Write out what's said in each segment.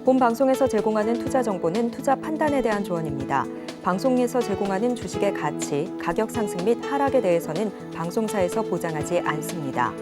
본 방송에서 제공하는 투자 정보는 투자 판단에 대한 조언입니다. 방송에서 제공하는 주식의 가치, 가격 상승 및 하락에 대해서는 방송사에서 보장하지 않습니다.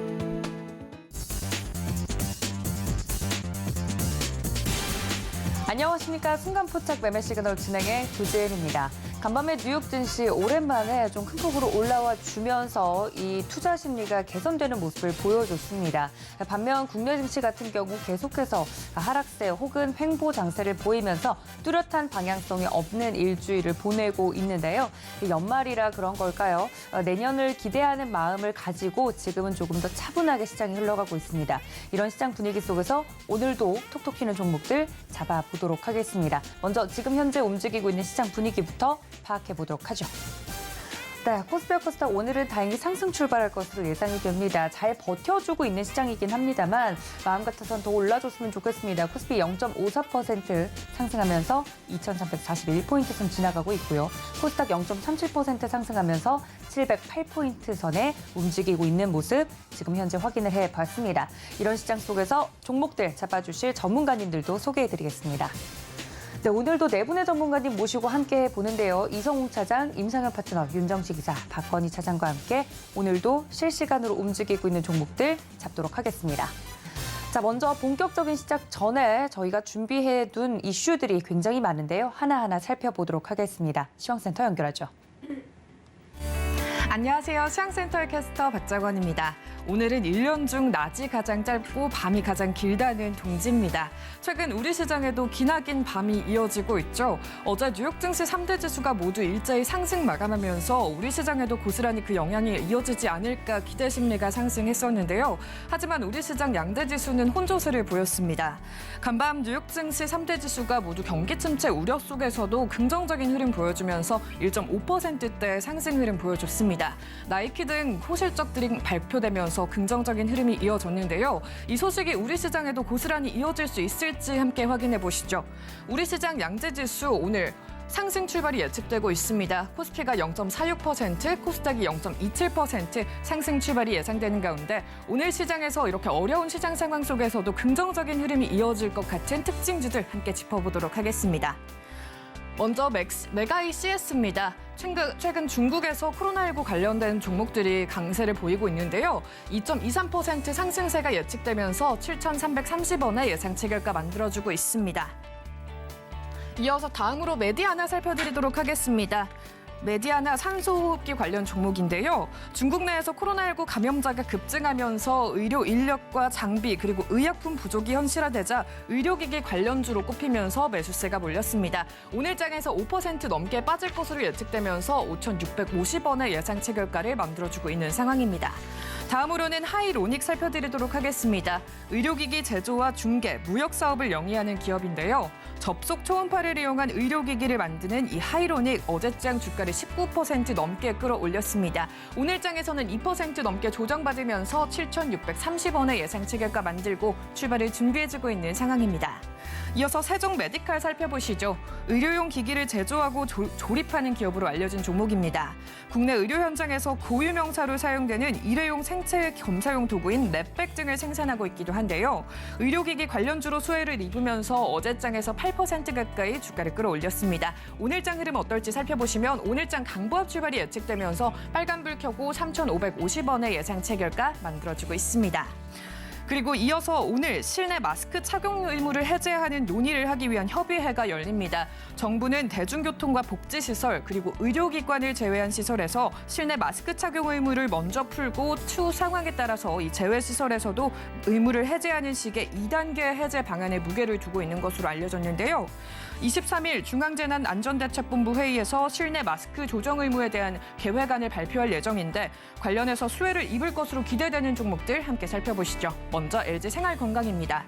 안녕하십니까. 순간포착 매매 시그널 진행의 조지은입니다. 간밤에 뉴욕 증시 오랜만에 좀 큰 폭으로 올라와 주면서 이 투자 심리가 개선되는 모습을 보여줬습니다. 반면 국내 증시 같은 경우 계속해서 하락세 혹은 횡보 장세를 보이면서 뚜렷한 방향성이 없는 일주일을 보내고 있는데요. 연말이라 그런 걸까요? 내년을 기대하는 마음을 가지고 지금은 조금 더 차분하게 시장이 흘러가고 있습니다. 이런 시장 분위기 속에서 오늘도 톡톡 튀는 종목들 잡아보도록 하겠습니다. 먼저 지금 현재 움직이고 있는 시장 분위기부터 파악해 보도록 하죠. 네, 코스피 코스닥 오늘은 다행히 상승 출발할 것으로 예상이 됩니다. 잘 버텨주고 있는 시장이긴 합니다만 마음 같아서는 더 올라줬으면 좋겠습니다. 코스피 0.54% 상승하면서 2,341포인트 선 지나가고 있고요. 코스닥 0.37% 상승하면서 708포인트 선에 움직이고 있는 모습 지금 현재 확인을 해봤습니다. 이런 시장 속에서 종목들 잡아주실 전문가님들도 소개해드리겠습니다. 네, 오늘도 네 분의 전문가님 모시고 함께 보는데요. 이성웅 차장, 임상현 파트너, 윤정식 기자, 박건희 차장과 함께 오늘도 실시간으로 움직이고 있는 종목들 잡도록 하겠습니다. 자, 먼저 본격적인 시작 전에 저희가 준비해둔 이슈들이 굉장히 많은데요. 하나하나 살펴보도록 하겠습니다. 시황센터 연결하죠. 안녕하세요. 시황센터의 캐스터 박정원입니다. 오늘은 1년 중 낮이 가장 짧고 밤이 가장 길다는 동지입니다. 최근 우리 시장에도 기나긴 밤이 이어지고 있죠. 어제 뉴욕 증시 3대 지수가 모두 일제히 상승 마감하면서 우리 시장에도 고스란히 그 영향이 이어지지 않을까 기대 심리가 상승했었는데요. 하지만 우리 시장 양대 지수는 혼조세를 보였습니다. 간밤 뉴욕 증시 3대 지수가 모두 경기 침체 우려 속에서도 긍정적인 흐름 보여주면서 1.5%대 상승 흐름 보여줬습니다. 나이키 등 호실적들이 발표되면서 긍정적인 흐름이 이어졌는데요. 이 소식이 우리 시장에도 고스란히 이어질 수 있을지 함께 확인해 보시죠. 우리 시장 양재지수 오늘 상승 출발이 예측되고 있습니다. 코스피가 0.46%, 코스닥이 0.27% 상승 출발이 예상되는 가운데 오늘 시장에서 이렇게 어려운 시장 상황 속에서도 긍정적인 흐름이 이어질 것 같은 특징주들 함께 짚어보도록 하겠습니다. 먼저 메가이 CS입니다. 최근 중국에서 코로나19 관련된 종목들이 강세를 보이고 있는데요. 2.23% 상승세가 예측되면서 7,330원의 예상 체결가 만들어주고 있습니다. 이어서 다음으로 메디아나 살펴드리도록 하겠습니다. 메디아나 산소호흡기 관련 종목인데요. 중국 내에서 코로나19 감염자가 급증하면서 의료 인력과 장비 그리고 의약품 부족이 현실화되자 의료기기 관련주로 꼽히면서 매수세가 몰렸습니다. 오늘 장에서 5% 넘게 빠질 것으로 예측되면서 5,650원의 예상 체결가를 만들어주고 있는 상황입니다. 다음으로는 하이로닉 살펴드리도록 하겠습니다. 의료기기 제조와 중개, 무역 사업을 영위하는 기업인데요. 접속 초음파를 이용한 의료기기를 만드는 이 하이로닉 어제장 주가를 19% 넘게 끌어올렸습니다. 오늘 장에서는 2% 넘게 조정받으면서 7,630원의 예상 체결가 만들고 출발을 준비해주고 있는 상황입니다. 이어서 세종 메디칼 살펴보시죠. 의료용 기기를 제조하고 조립하는 기업으로 알려진 종목입니다. 국내 의료 현장에서 고유명사로 사용되는 일회용 생체 검사용 도구인 랩백 등을 생산하고 있기도 한데요. 의료기기 관련주로 수혜를 입으면서 어제장에서 8% 가까이 주가를 끌어올렸습니다. 오늘장 흐름 어떨지 살펴보시면 오늘장 강보합 출발이 예측되면서 빨간불 켜고 3,550원의 예상 체결가 만들어주고 있습니다. 그리고 이어서 오늘 실내 마스크 착용 의무를 해제하는 논의를 하기 위한 협의회가 열립니다. 정부는 대중교통과 복지시설 그리고 의료기관을 제외한 시설에서 실내 마스크 착용 의무를 먼저 풀고 추후 상황에 따라서 이 제외시설에서도 의무를 해제하는 식의 2단계 해제 방안에 무게를 두고 있는 것으로 알려졌는데요. 23일 중앙재난안전대책본부 회의에서 실내 마스크 조정 의무에 대한 계획안을 발표할 예정인데 관련해서 수혜를 입을 것으로 기대되는 종목들 함께 살펴보시죠. 먼저 LG생활건강입니다.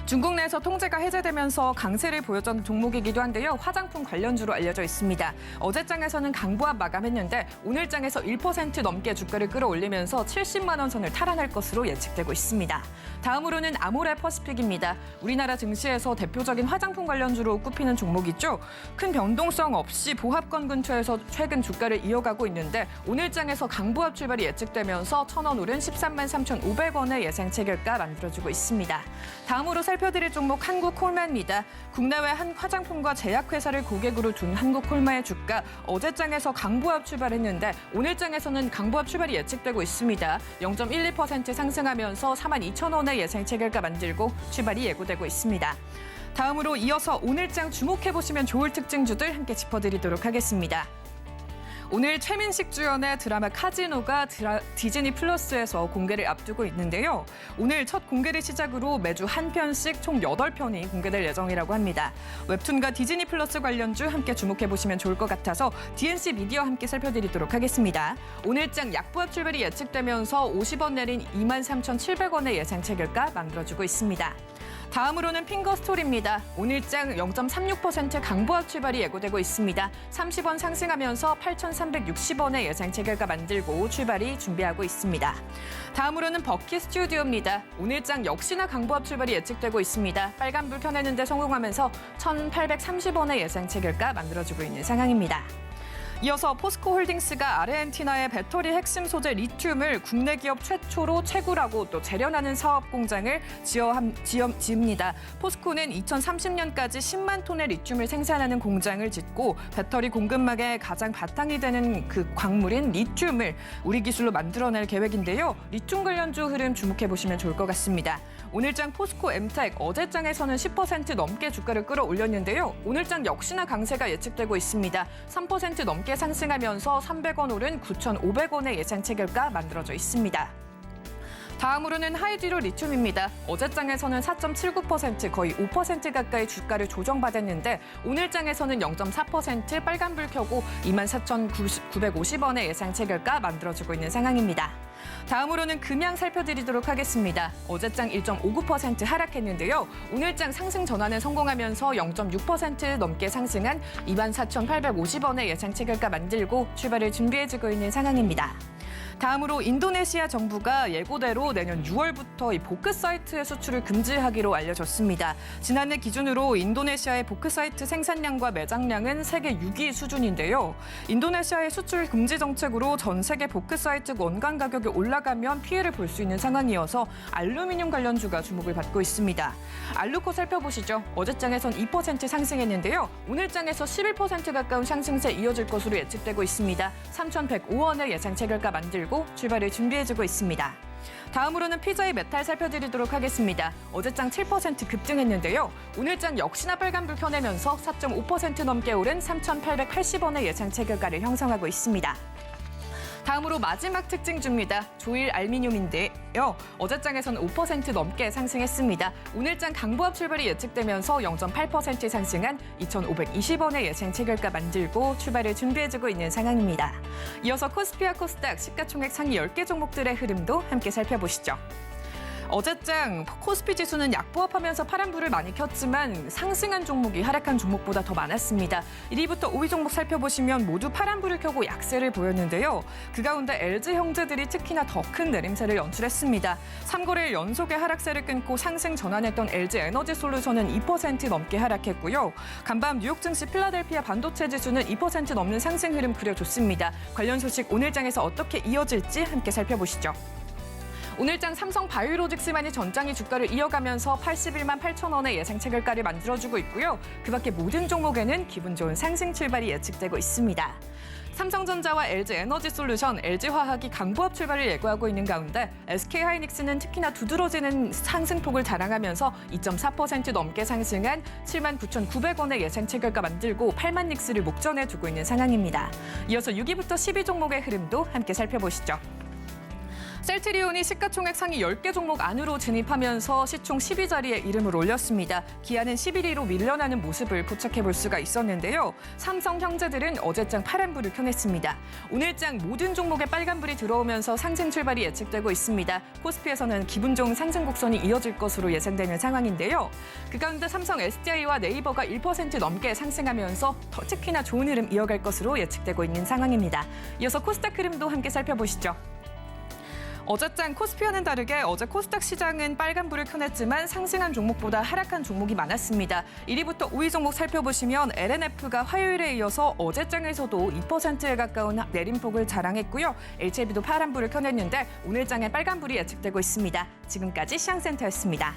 중국 내에서 통제가 해제되면서 강세를 보여준 종목이기도 한데요. 화장품 관련주로 알려져 있습니다. 어제장에서는 강보합 마감했는데 오늘장에서 1% 넘게 주가를 끌어올리면서 70만 원 선을 탈환할 것으로 예측되고 있습니다. 다음으로는 아모레 퍼시픽입니다. 우리나라 증시에서 대표적인 화장품 관련주로 꼽히는 종목이죠. 큰 변동성 없이 보합권 근처에서 최근 주가를 이어가고 있는데 오늘장에서 강보합 출발이 예측되면서 1,000원 오른 13만 3,500원의 예상 체결가 만들어주고 있습니다. 다음으로 살펴드릴 종목 한국콜마입니다. 국내외 한 화장품과 제약회사를 고객으로 둔 한국콜마의 주가 어제장에서 강보합 출발했는데 오늘장에서는 강보합 출발이 예측되고 있습니다. 0.12% 상승하면서 42,000원의 예상 체결가 만들고 출발이 예고되고 있습니다. 다음으로 이어서 오늘장 주목해보시면 좋을 특징주들 함께 짚어드리도록 하겠습니다. 오늘 최민식 주연의 드라마 카지노가 디즈니 플러스에서 공개를 앞두고 있는데요. 오늘 첫 공개를 시작으로 매주 한 편씩 총 8편이 공개될 예정이라고 합니다. 웹툰과 디즈니 플러스 관련주 함께 주목해보시면 좋을 것 같아서 DNC 미디어 함께 살펴드리도록 하겠습니다. 오늘장 약보합 출발이 예측되면서 50원 내린 23,700원의 예상 체결가 만들어주고 있습니다. 다음으로는 핑거스토리입니다. 오늘장 0.36% 강보합 출발이 예고되고 있습니다. 30원 상승하면서 8,360원의 예상 체결가 만들고 출발이 준비하고 있습니다. 다음으로는 버키 스튜디오입니다. 오늘장 역시나 강보합 출발이 예측되고 있습니다. 빨간불 켜내는데 성공하면서 1,830원의 예상 체결가 만들어주고 있는 상황입니다. 이어서 포스코홀딩스가 아르헨티나의 배터리 핵심 소재 리튬을 국내 기업 최초로 채굴하고 또 재련하는 사업 공장을 지읍니다. 포스코는 2030년까지 10만 톤의 리튬을 생산하는 공장을 짓고 배터리 공급망의 가장 바탕이 되는 그 광물인 리튬을 우리 기술로 만들어낼 계획인데요. 리튬 관련주 흐름 주목해보시면 좋을 것 같습니다. 오늘장 포스코 엠텍 어제장에서는 10% 넘게 주가를 끌어올렸는데요. 오늘장 역시나 강세가 예측되고 있습니다. 3% 넘게 상승하면서 300원 오른 9,500원의 예상 체결가 만들어져 있습니다. 다음으로는 하이드로 리튬입니다. 어제장에서는 4.79% 거의 5% 가까이 주가를 조정받았는데 오늘장에서는 0.4% 빨간불 켜고 24,950원의 예상 체결가 만들어주고 있는 상황입니다. 다음으로는 금양 살펴드리도록 하겠습니다. 어제장 1.59% 하락했는데요. 오늘장 상승 전환에 성공하면서 0.6% 넘게 상승한 24,850원의 예상 체결가 만들고 출발을 준비해주고 있는 상황입니다. 다음으로 인도네시아 정부가 예고대로 내년 6월부터 이 보크 사이트의 수출을 금지하기로 알려졌습니다. 지난해 기준으로 인도네시아의 보크 사이트 생산량과 매장량은 세계 6위 수준인데요. 인도네시아의 수출 금지 정책으로 전 세계 보크 사이트 원간 가격이 올라가면 피해를 볼 수 있는 상황이어서 알루미늄 관련주가 주목을 받고 있습니다. 알루코 살펴보시죠. 어제장에선 2% 상승했는데요. 오늘장에서 11% 가까운 상승세 이어질 것으로 예측되고 있습니다. 3,105원의 예상 체결가 만들고 출발을 준비해주고 있습니다. 다음으로는 피자의 메탈 살펴드리도록 하겠습니다. 어제장 7% 급등했는데요. 오늘장 역시나 빨간불 켜내면서 4.5% 넘게 오른 3,880원의 예상 체결가를 형성하고 있습니다. 다음으로 마지막 특징주입니다. 조일 알미늄인데요. 어제장에서는 5% 넘게 상승했습니다. 오늘장 강보합 출발이 예측되면서 0.8% 상승한 2,520원의 예상 체결가 만들고 출발을 준비해주고 있는 상황입니다. 이어서 코스피와 코스닥 시가총액 상위 10개 종목들의 흐름도 함께 살펴보시죠. 어제장 코스피 지수는 약보합하면서 파란불을 많이 켰지만 상승한 종목이 하락한 종목보다 더 많았습니다. 1위부터 5위 종목 살펴보시면 모두 파란불을 켜고 약세를 보였는데요. 그 가운데 LG 형제들이 특히나 더 큰 내림세를 연출했습니다. 3거래일 연속의 하락세를 끊고 상승 전환했던 LG 에너지 솔루션은 2% 넘게 하락했고요. 간밤 뉴욕 증시 필라델피아 반도체 지수는 2% 넘는 상승 흐름 그려줬습니다. 관련 소식 오늘장에서 어떻게 이어질지 함께 살펴보시죠. 오늘장 삼성 바이오로직스만이 전장이 주가를 이어가면서 81만 8천 원의 예상 체결가를 만들어주고 있고요. 그 밖에 모든 종목에는 기분 좋은 상승 출발이 예측되고 있습니다. 삼성전자와 LG에너지솔루션, LG화학이 강보합 출발을 예고하고 있는 가운데 SK하이닉스는 특히나 두드러지는 상승폭을 자랑하면서 2.4% 넘게 상승한 79,900원의 예상 체결가 만들고 8만 닉스를 목전에 두고 있는 상황입니다. 이어서 6위부터 10위 종목의 흐름도 함께 살펴보시죠. 셀트리온이 시가총액 상위 10개 종목 안으로 진입하면서 시총 10위 자리에 이름을 올렸습니다. 기아는 11위로 밀려나는 모습을 포착해볼 수가 있었는데요. 삼성 형제들은 어제장 파란불을 켜냈습니다. 오늘장 모든 종목에 빨간불이 들어오면서 상승 출발이 예측되고 있습니다. 코스피에서는 기분 좋은 상승 곡선이 이어질 것으로 예상되는 상황인데요. 그 가운데 삼성 SDI와 네이버가 1% 넘게 상승하면서 더 특히나 좋은 흐름 이어갈 것으로 예측되고 있는 상황입니다. 이어서 코스닥 흐름도 함께 살펴보시죠. 어제장 코스피와는 다르게 어제 코스닥 시장은 빨간불을 켜냈지만 상승한 종목보다 하락한 종목이 많았습니다. 1위부터 5위 종목 살펴보시면 LNF가 화요일에 이어서 어제장에서도 2%에 가까운 내림폭을 자랑했고요. HLB도 파란불을 켜냈는데 오늘장에 빨간불이 예측되고 있습니다. 지금까지 시장센터였습니다.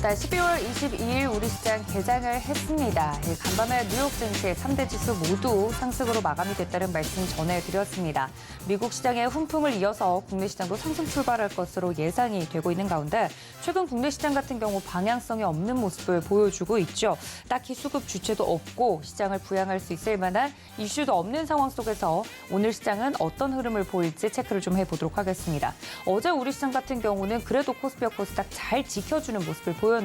자, 12월 22일 우리 시장 개장을 했습니다. 간밤에 뉴욕 증시 3대 지수 모두 상승으로 마감이 됐다는 말씀 전해드렸습니다. 미국 시장의 훈풍을 이어서 국내 시장도 상승 출발할 것으로 예상이 되고 있는 가운데 최근 국내 시장 같은 경우 방향성이 없는 모습을 보여주고 있죠. 딱히 수급 주체도 없고 시장을 부양할 수 있을 만한 이슈도 없는 상황 속에서 오늘 시장은 어떤 흐름을 보일지 체크를 좀 해보도록 하겠습니다. 어제 우리 시장 같은 경우는 그래도 코스피와 코스닥 잘 지켜주는 모습을 보였는데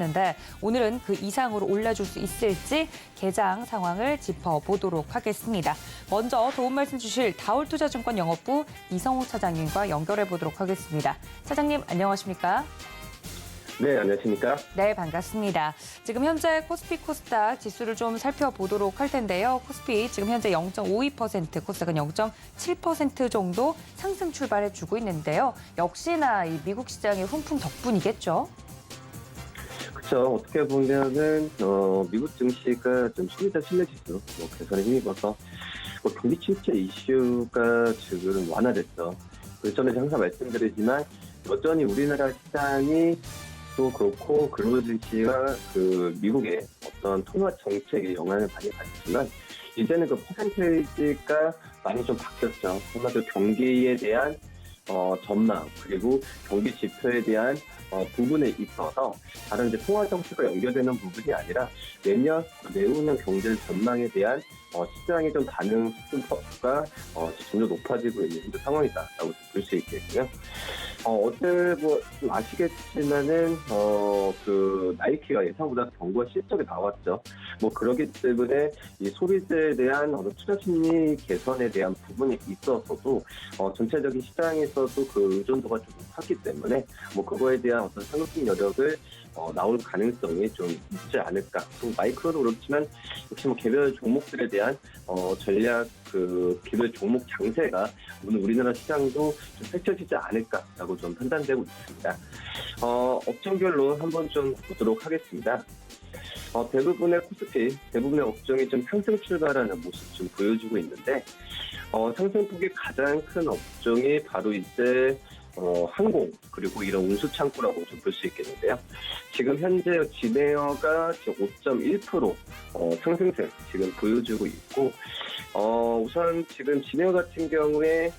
오늘은 그 이상으로 올라줄 수 있을지 개장 상황을 짚어보도록 하겠습니다. 먼저 도움 말씀 주실 다올투자증권 영업부 이성우 차장님과 연결해 보도록 하겠습니다. 차장님 안녕하십니까? 네, 안녕하십니까? 네, 반갑습니다. 지금 현재 코스피 코스닥 지수를 좀 살펴보도록 할 텐데요. 코스피 지금 현재 0.52%, 코스닥은 0.7% 정도 상승 출발해주고 있는데요. 역시나 이 미국 시장의 훈풍 덕분이겠죠? 그렇죠. 어떻게 보면은 미국 증시가 좀 소비자 신뢰지수 개선에 힘입어서 경기 침체 이슈가 지금 완화됐죠. 그 전에 항상 말씀드리지만 여전히 우리나라 시장이 또 그렇고 글로벌 증시가 그 미국의 어떤 통화 정책에 영향을 많이 받지만 이제는 그 퍼센테이지가 많이 좀 바뀌었죠. 한마디로 경기에 대한 전망 그리고 경기 지표에 대한 부분에 있어서 다른 이제 통화 정책과 연결되는 부분이 아니라 내년 내후년 경제 전망에 대한 시장의 좀 반응 수준가 점점 높아지고 있는 현재 상황이다라고 볼 수 있겠고요. 어제 좀 아시겠지만은 그 나이키가 예상보다 경고가 실적이 나왔죠. 그러기 때문에 이 소비자에 대한 투자 심리 개선에 대한 부분이 있어서도 전체적인 시장에서도 그 의존도가 좀 높았기 때문에 그거에 대한 어떤 상승 여력을 나올 가능성이 좀 있지 않을까. 마이크로도 그렇지만 역시 개별 종목들에 대한 전략 그 개별 종목 장세가 오늘 우리나라 시장도 좀 펼쳐지지 않을까라고 좀 판단되고 있습니다. 업종별로 한번 좀 보도록 하겠습니다. 대부분의 코스피, 대부분의 업종이 좀 상승 출발하는 모습 좀 보여주고 있는데 상승폭이 가장 큰 업종이 바로 이제 항공 그리고 이런 운수창고라고 좀 볼 수 있겠는데요. 지금 현재 진에어가 5.1% 상승세 지금 보여주고 있고 우선 지금 진에어 같은 경우에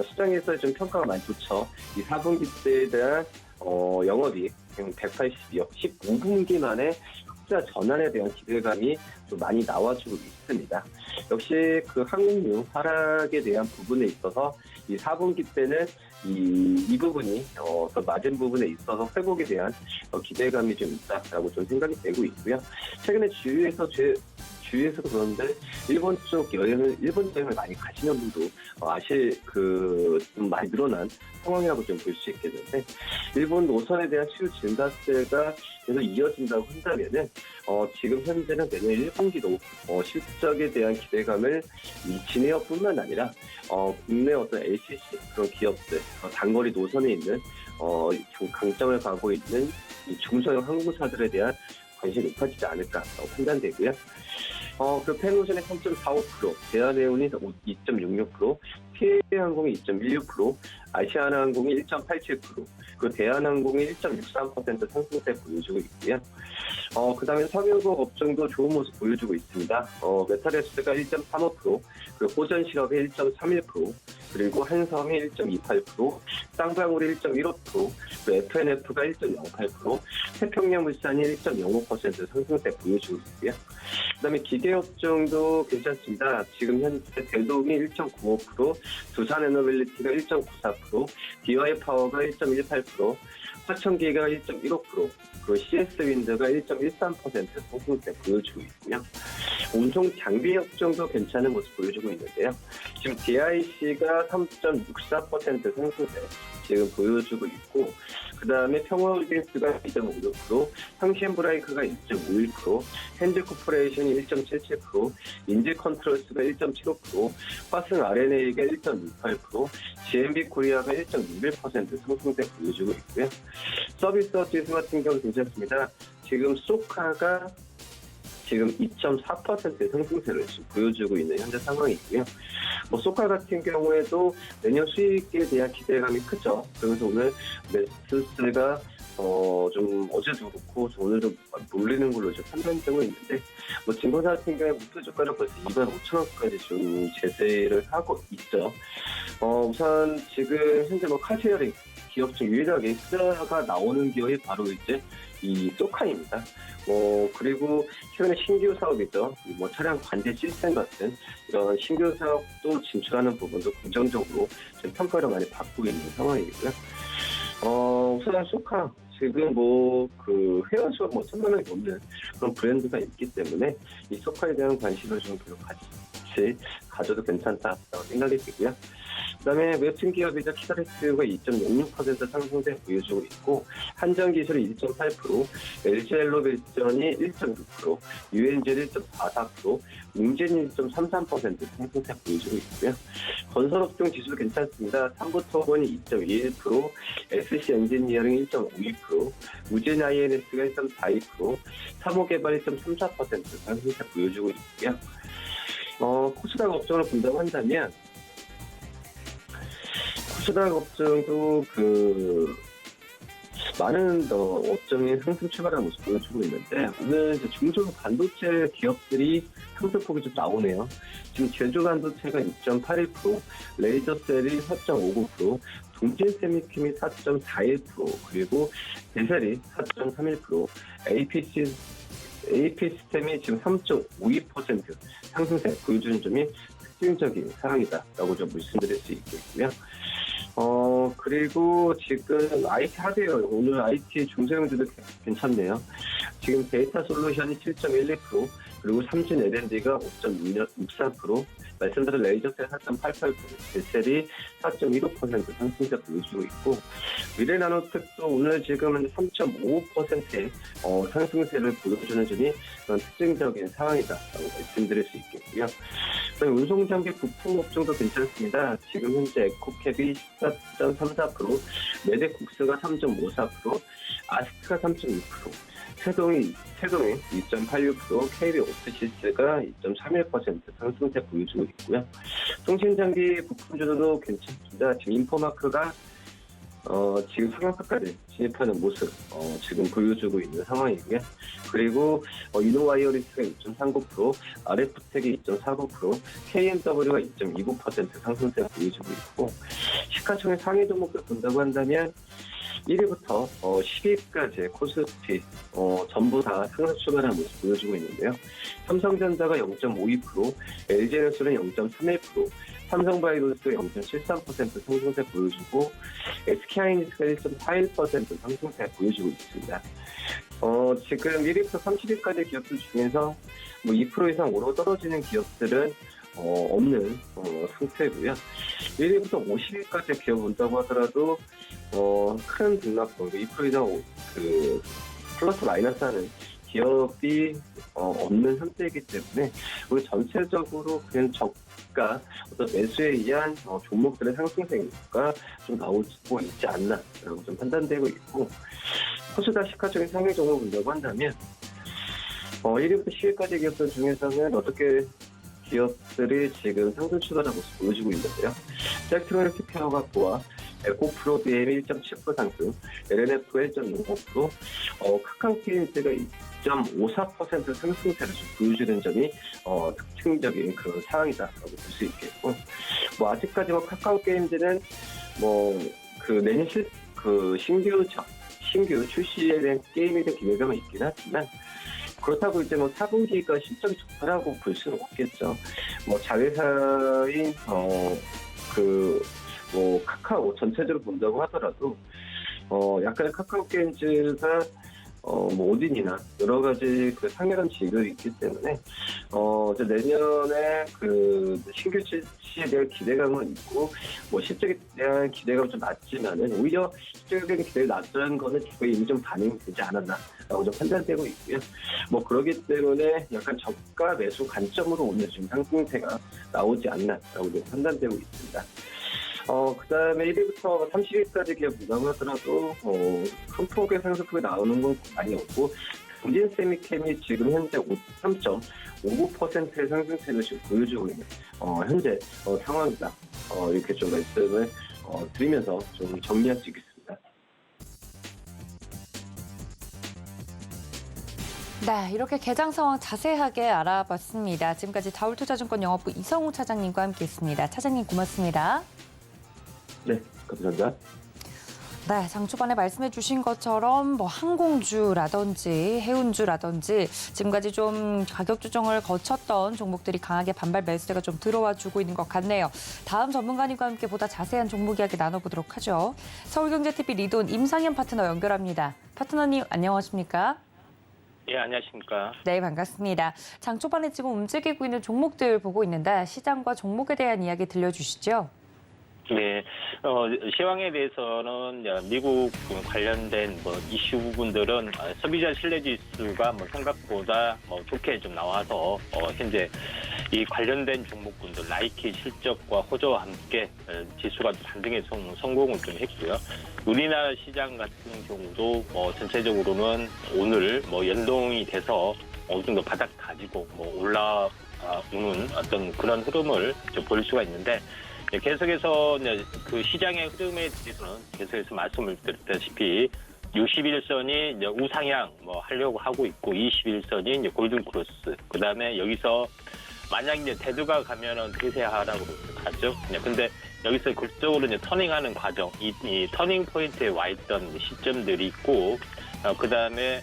시장에서 좀 평가가 많이 좋죠. 이 4분기 때에 대한 영업이익 182억 15분기 만에 흑자 전환에 대한 기대감이 좀 많이 나와주고 있습니다. 역시 그 항공유 하락에 대한 부분에 있어서 이 4분기 때는 이 부분이 어떤 마진 부분에 있어서 회복에 대한 기대감이 좀 있다라고 좀 생각이 되고 있고요. 최근에 주위에서도 그런데 일본 여행을 많이 가시는 분도 좀 많이 늘어난 상황이라고 좀 볼 수 있겠는데 일본 노선에 대한 수요 증가세가 계속 이어진다고 한다면은 지금 현재는 내년 1분기도 실적에 대한 기대감을 이 진에어뿐만 아니라 국내 어떤 LCC 그런 기업들 단거리 노선에 있는 강점을 가고 있는 이 중소형 항공사들에 대한 관심이 높아지지 않을까라고 판단되고요. 그 펜오션의 3.45%, 대한해운이 2.66%, PA항공이 2.16%, 아시아나항공이 1.87%, 그 대한항공이 1.63% 상승세 보여주고 있고요. 그 다음에 석유화학 업종도 좋은 모습 보여주고 있습니다. 메탈에스가 1.35%, 그리고 호전실업이 1.31%, 그리고 한섬이 1.28%, 쌍방울이 1.15%, 그리고 FNF가 1.08%, 태평양물산이 1.05% 상승세 보여주고 있고요. 그 다음에 기계업종도 괜찮습니다. 지금 현재 대동이 1.95%, 두산에너빌리티가 1.94%, DY파워가 1.18%, 화천기가 1.15%, 그리고 CS윈드가 1.13% 상승세 보여주고 있고요. 운송 장비 업종도 괜찮은 모습 보여주고 있는데요. 지금 DIC가 3.64% 상승세 지금 보여주고 있고, 그 다음에 평화홀딩스가 2.56%, 상시엔브라이크가 2.51%, 현지코퍼레이션이 1.77%, 인지컨트롤스가 1.75%, 화승 RNA가 1.68%, GMB코리아가 1.61% 상승세 보여주고 있고요. 서비스 지수 같은 경우 괜찮습니다. 지금 소카가 지금 2.4% 상승세를 지금 보여주고 있는 현재 상황이고요. 소카 같은 경우에도 내년 수익에 대한 기대감이 크죠. 그래서 오늘 매수세가 좀 어제도 그렇고 오늘도 몰리는 걸로 좀 판단되고 있는데, 뭐 증권사 같은 경우에 목표 주가를 벌써 25,000원까지 좀 제재를 하고 있죠. 우선 지금 현재 뭐 카쉐어링 기업 중 유일하게 투자가 나오는 기업이 바로 이제 이 소카입니다. 그리고 최근에 신규 사업이죠. 뭐 차량 관제 시스템 같은 이런 신규 사업도 진출하는 부분도 긍정적으로 지금 평가를 많이 받고 있는 상황이고요. 우선 소카 지금 그 회원수가 1,000만 명이 넘는 그런 브랜드가 있기 때문에 이 소카에 대한 관심을 좀 계속 같이 가져도 괜찮다라고 생각이 들고요. 그다음에 웹툰 기업이자 키다레스가 2.66% 상승세 보여주고 있고, 한전기술이 1.8%, LG엘로비전이 1.6%, 유엔젤 1.44%, 웅진이 1.33% 상승세 보여주고 있고요. 건설업종 지수도 괜찮습니다. 삼부토건이 2.21%, SC엔지니어링 1.52%, 우진 INS가 1.42%, 사모개발 1.34% 상승세 보여주고 있고요. 코스닥 업종을 본다고 한다면 코스닥 업종도 많은 업종이 상승 출발하는 모습 보여주고 있는데, 오늘 이제 중소 반도체 기업들이 상승폭이 좀 나오네요. 지금 제조 반도체가 2.81%, 레이저셀이 4.59%, 동진 세미킴이 4.41%, 그리고 베셀이 4.31%, AP 시스템이 지금 3.52% 상승세 보여주는 점이 특징적인 상황이다라고 좀 말씀드릴 수 있겠고요. 그리고 지금 IT 하드웨어, 오늘 IT 중소형주도 괜찮네요. 지금 데이터 솔루션이 7.12%, 그리고 삼진 L&D가 5.64%, 말씀드린 레이저셀 4.88%, 베셀이 4.15% 상승세 보여주고 있고, 미래나노텍도 오늘 지금 3.55%의 상승세를 보여주는 점이 그런 특징적인 상황이다라고 말씀드릴 수 있겠고요. 운송장비 부품 업종도 괜찮습니다. 지금 현재 에코캡이 14.34%, 메데국스가 3.54%, 아스트가 3.6%, 세동이 2.86%, KB 옵티시스가 2.31% 상승세 보여주고 있고요. 통신장비 부품주도 괜찮습니다. 지금 인포마크가 지금 상한가까지 진입하는 모습 지금 보여주고 있는 상황이고요. 그리고 이노와이어리스가 2.39%, RF텍이 2.49%, KMW가 2.29% 상승세 보여주고 있고, 시가총액 상위 종목을 본다고 한다면 1위부터 10위까지 코스피 전부 다 상승 출발한 모습 보여주고 있는데요. 삼성전자가 0.52%, LG에너지는 0.31%, 삼성바이오로스가 0.73% 상승세 보여주고, SK하이닉스가 1.41% 상승세 보여주고 있습니다. 지금 1위부터 30위까지 기업들 중에서 2% 이상 오르고 떨어지는 기업들은 없는 상태고요. 1위부터 50위까지 기업 본다고 하더라도 큰 등락폭, 2% 이상 플러스 마이너스 하는 기업이 없는 상태이기 때문에 우리 전체적으로 그냥 저가 어떤 매수에 의한 종목들의 상승세가 좀 나오고 있지 않나라고 좀 판단되고 있고, 코스닥 시가총액 상위 종목을 본다고 한다면 1위부터 10위까지 기업들 중에서는 어떻게 기업들이 지금 상승 출발한 모습 보여주고 있는데요. 셀트로닉 케어가와 에코프로 BM 1.7% 상승, LNF 1.65%, 카카오게임즈가 2.54% 상승세를 좀 보여주는 점이 특징적인 그런 상황이다라고 볼 수 있겠고, 아직까지 카카오게임즈는 내년 신규 출시에 대한 게임에 대한 기대감은 있긴 하지만, 그렇다고 이제 4분기가 실적이 좋다라고 볼 수는 없겠죠. 자회사인 카카오 전체적으로 본다고 하더라도 약간 카카오 게임즈가 오딘이나 여러 가지 상여간 지위가 있기 때문에 이제 내년에 신규 출시에 대한 기대감은 있고, 실적에 대한 기대감은 좀 낮지만은 오히려 실적에 대한 기대가 낮다는 거는 거의 이미 좀 반영되지 않았나라고 좀 판단되고 있고요. 그러기 때문에 약간 저가 매수 관점으로 오늘 지금 상승세가 나오지 않나라고 좀 판단되고 있습니다. 그 다음에 1위부터 30위까지 기업 본다고 하더라도, 큰 폭의 상승폭이 나오는 건 많이 없고, 동진 세미캠이 지금 현재 3.59%의 상승세를 지금 보여주고 있는, 현재 상황이다. 이렇게 좀 말씀을 드리면서 좀 정리할 수 있겠습니다. 네, 이렇게 개장 상황 자세하게 알아봤습니다. 지금까지 다울투자증권 영업부 이성우 차장님과 함께했습니다. 차장님 고맙습니다. 네, 감사합니다. 네, 장 초반에 말씀해 주신 것처럼 뭐 항공주라든지 해운주라든지 지금까지 좀 가격 조정을 거쳤던 종목들이 강하게 반발 매수세가 좀 들어와 주고 있는 것 같네요. 다음 전문가님과 함께 보다 자세한 종목 이야기 나눠보도록 하죠. 서울경제TV 리돈 임상현 파트너 연결합니다. 파트너님 안녕하십니까? 예, 안녕하십니까. 네, 반갑습니다. 장 초반에 지금 움직이고 있는 종목들 보고 있는데 시장과 종목에 대한 이야기 들려주시죠. 네, 시황에 대해서는 미국 관련된 이슈 부분들은 소비자 신뢰지수가 생각보다 좋게 좀 나와서 현재 이 관련된 종목군들 나이키 실적과 호조와 함께 지수가 반등에 성공을 좀 했고요. 우리나라 시장 같은 경우도 전체적으로는 오늘 연동이 돼서 어느 정도 바닥 다지고 올라오는 어떤 그런 흐름을 좀 볼 수가 있는데. 계속해서 그 시장의 흐름에 대해서는 계속해서 말씀을 드렸다시피 61선이 우상향 하려고 하고 있고 21선이 골든 크로스. 그다음에 여기서 만약 대두가 가면은 대세하라고 가죠. 근데 여기서 극적으로 터닝하는 과정, 이 터닝 포인트에 와 있던 시점들이 있고 그다음에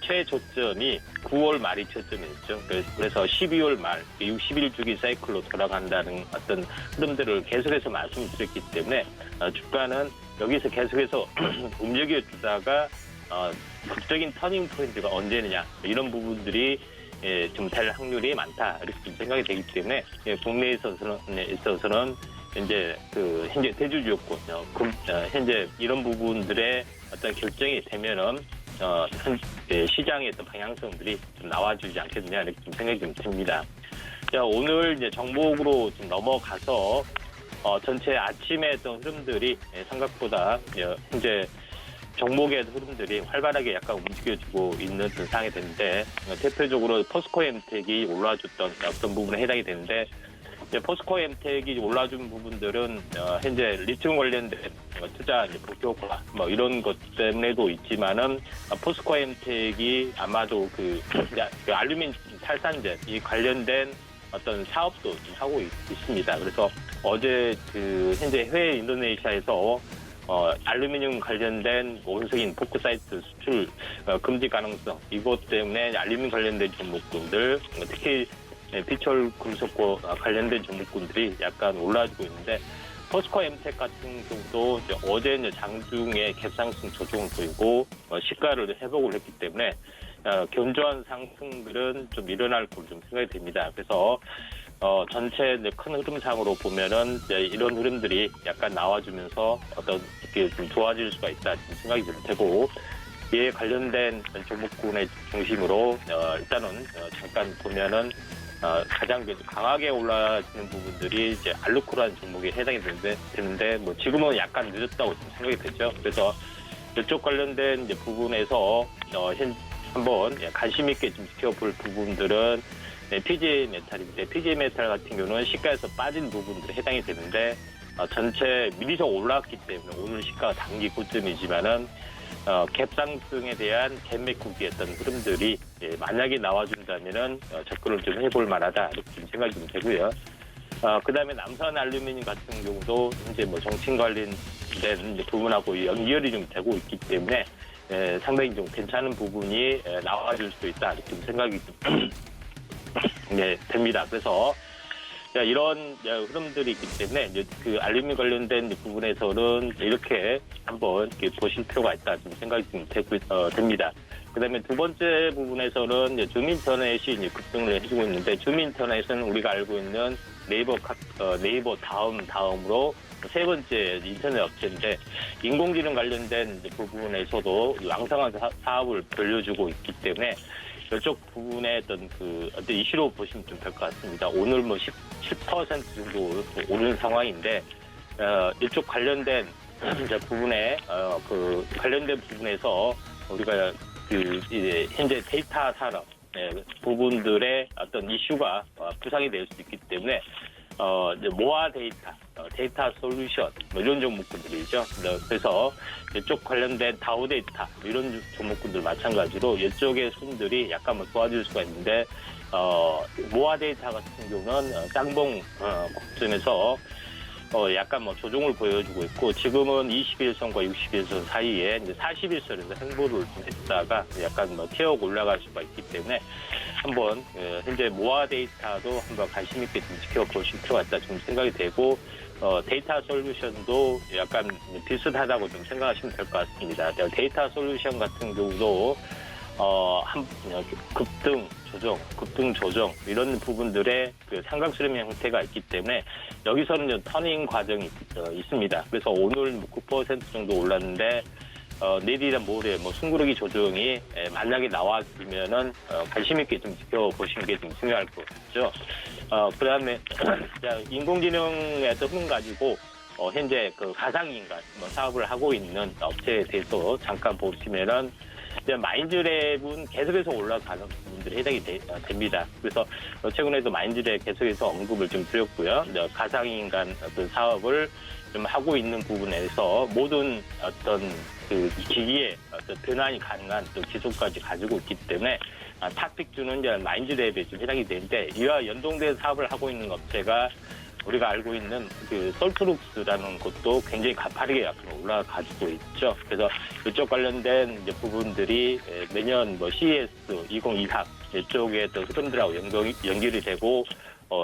최저점이 9월 말이 저점이었죠. 그래서 12월 말 61주기 사이클로 돌아간다는 어떤 흐름들을 계속해서 말씀드렸기 때문에 주가는 여기서 계속해서 움직여주다가 극적인 터닝 포인트가 언제느냐 이런 부분들이 좀 될 확률이 많다 이렇게 좀 생각이 되기 때문에 국내에 있어서는 이제 현재 대주주였고 현재 이런 부분들의 어떤 결정이 되면은 시장의 어떤 방향성들이 좀 나와주지 않겠느냐 이렇게 좀 생각이 좀 듭니다. 자, 오늘 이제 정목으로 좀 넘어가서 전체 아침에 어떤 흐름들이 생각보다 현재 종목의 흐름들이 활발하게 약간 움직여주고 있는 상황이 되는데 대표적으로 포스코엠텍이 올라와줬던 어떤 부분에 해당이 되는데 포스코엠텍이 올라준 부분들은 현재 리튬 관련된 투자 복효과 이런 것 때문에도 있지만은 포스코엠텍이 아마도 그 알루미늄 탈산제 이 관련된 어떤 사업도 좀 하고 있습니다. 그래서 어제 현재 해외 인도네시아에서 알루미늄 관련된 원석인 포크사이트 수출 금지 가능성 이것 때문에 알루미늄 관련된 종목군들 특히 비철 금속과 관련된 종목군들이 약간 올라지고 있는데 포스코엠텍 같은 경우도 어제 장중에 갭상승 조정을 보이고 시가를 회복을 했기 때문에 견조한 상승들은 좀 일어날 걸로 좀 생각이 됩니다. 그래서 전체 큰 흐름상으로 보면은 이런 흐름들이 약간 나와주면서 어떤 이렇게 좀 좋아질 수가 있다 생각이 좀 되고 이에 관련된 종목군의 중심으로 일단은 잠깐 보면은 가장 강하게 올라지는 부분들이 이제 알루코라는 종목에 해당이 되는데 지금은 약간 늦었다고 생각이 되죠. 그래서 이쪽 관련된 이제 부분에서 한번 관심 있게 좀 지켜볼 부분들은 PGA 메탈인데 PGA 메탈 같은 경우는 시가에서 빠진 부분들에 해당이 되는데 전체 미리적 올라왔기 때문에 오늘 시가가 단기 고점이지만은 갭상승에 대한 갭매국이었던 흐름들이 만약에 나와준다면은 접근을 좀 해볼 만하다 이렇게 좀 생각이 좀 되고요. 그다음에 남산 알루미늄 같은 경우도 현재 정신 관련된 부분하고 연결이 좀 되고 있기 때문에 상당히 좀 괜찮은 부분이 나와줄 수 있다 이렇게 좀 생각이 좀 됩니다. 그래서 이런 흐름들이 있기 때문에 그 알루미늄 관련된 부분에서는 이렇게 한번 보실 필요가 있다 좀 생각이 좀 됩니다. 그다음에 두 번째 부분에서는 주민인터넷이 급등을 해주고 있는데 주민인터넷은 우리가 알고 있는 네이버 다음으로 세 번째 인터넷 업체인데 인공지능 관련된 부분에서도 왕성한 사업을 벌려주고 있기 때문에 이쪽 부분에 어떤 이슈로 보시면 좀 될 것 같습니다. 오늘 10% 정도 오르는 상황인데, 이쪽 관련된 부분에, 관련된 부분에서 우리가 이제 현재 데이터 산업, 부분들의 어떤 이슈가 부상이 될 수 있기 때문에, 이제 모아 데이터, 데이터 솔루션 뭐 이런 종목군들이죠. 그래서 이쪽 관련된 다우 데이터 이런 종목군들 마찬가지로 이쪽의 순들이 약간 뭐 도와줄 수가 있는데 모아 데이터 같은 경우는 쌍봉 고점에서 약간 뭐 조정을 보여주고 있고 지금은 21선과 61선 사이에 이제 41선에서 횡보를 좀 했다가 약간 뭐 튀어오고 올라갈 수가 있기 때문에 한번 현재 모아 데이터도 한번 관심 있게 좀 지켜보실 필요가 있다 좀 생각이 되고 데이터 솔루션도 약간 비슷하다고 좀 생각하시면 될 것 같습니다. 데이터 솔루션 같은 경우도 급등 조정 이런 부분들의 그 삼각 수렴 형태가 있기 때문에 여기서는 좀 터닝 과정이 있습니다. 그래서 오늘 9% 정도 올랐는데 내일이나 모레 뭐 숨구르기 조정이 만약에 나와지면은 관심 있게 좀 지켜보시는 게 좀 중요할 것 같죠. 그다음에 인공지능의 흐름 가지고 현재 그 가상인간 사업을 하고 있는 업체에 대해서 잠깐 보시면은 마인즈랩은 계속해서 올라가는 부분들이 해당이 됩니다. 그래서 최근에도 마인즈랩 계속해서 언급을 좀 드렸고요. 가상인간 어떤 사업을 좀 하고 있는 부분에서 모든 어떤 그 기기의 어떤 변환이 가능한 또 기술까지 가지고 있기 때문에 탑픽주는 이제 마인즈랩에 좀 해당이 되는데 이와 연동된 사업을 하고 있는 업체가 우리가 알고 있는 그 솔트룩스라는 것도 굉장히 가파르게 약간 올라가지고 있죠. 그래서 이쪽 관련된 이제 부분들이 매년 뭐 CES 2023 이쪽에 또 흐름들하고 연결이 되고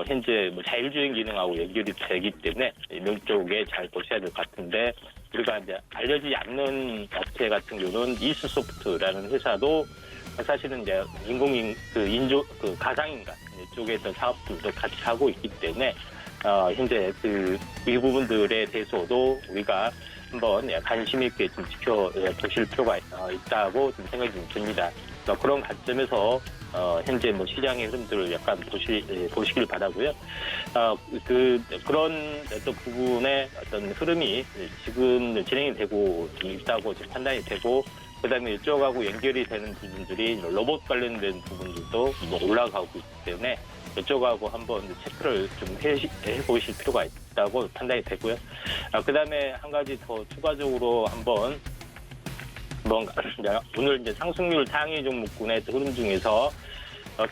현재 뭐 자율주행 기능하고 연결이 되기 때문에 이런 쪽에 잘 보셔야 될 것 같은데 우리가 이제 알려지지 않는 업체 같은 경우는 이스소프트라는 회사도 사실은 이제 가상인간 쪽에 있던 사업들도 같이 하고 있기 때문에 현재 이 부분들에 대해서도 우리가 한번 관심 있게 좀 지켜보실 필요가 있다고 좀 생각이 좀 듭니다. 그런 관점에서 현재 뭐 시장의 흐름들을 약간 보시길 바라고요. 그런 어떤 부분의 어떤 흐름이 지금 진행이 되고 있다고 지금 판단이 되고 그다음에 이쪽하고 연결이 되는 부분들이 로봇 관련된 부분들도 뭐 올라가고 있기 때문에 이쪽하고 한번 체크를 좀 해보실 필요가 있다고 판단이 되고요. 그다음에 한 가지 더 추가적으로 한번 오늘 이제 상승률 상위 종목군의 흐름 중에서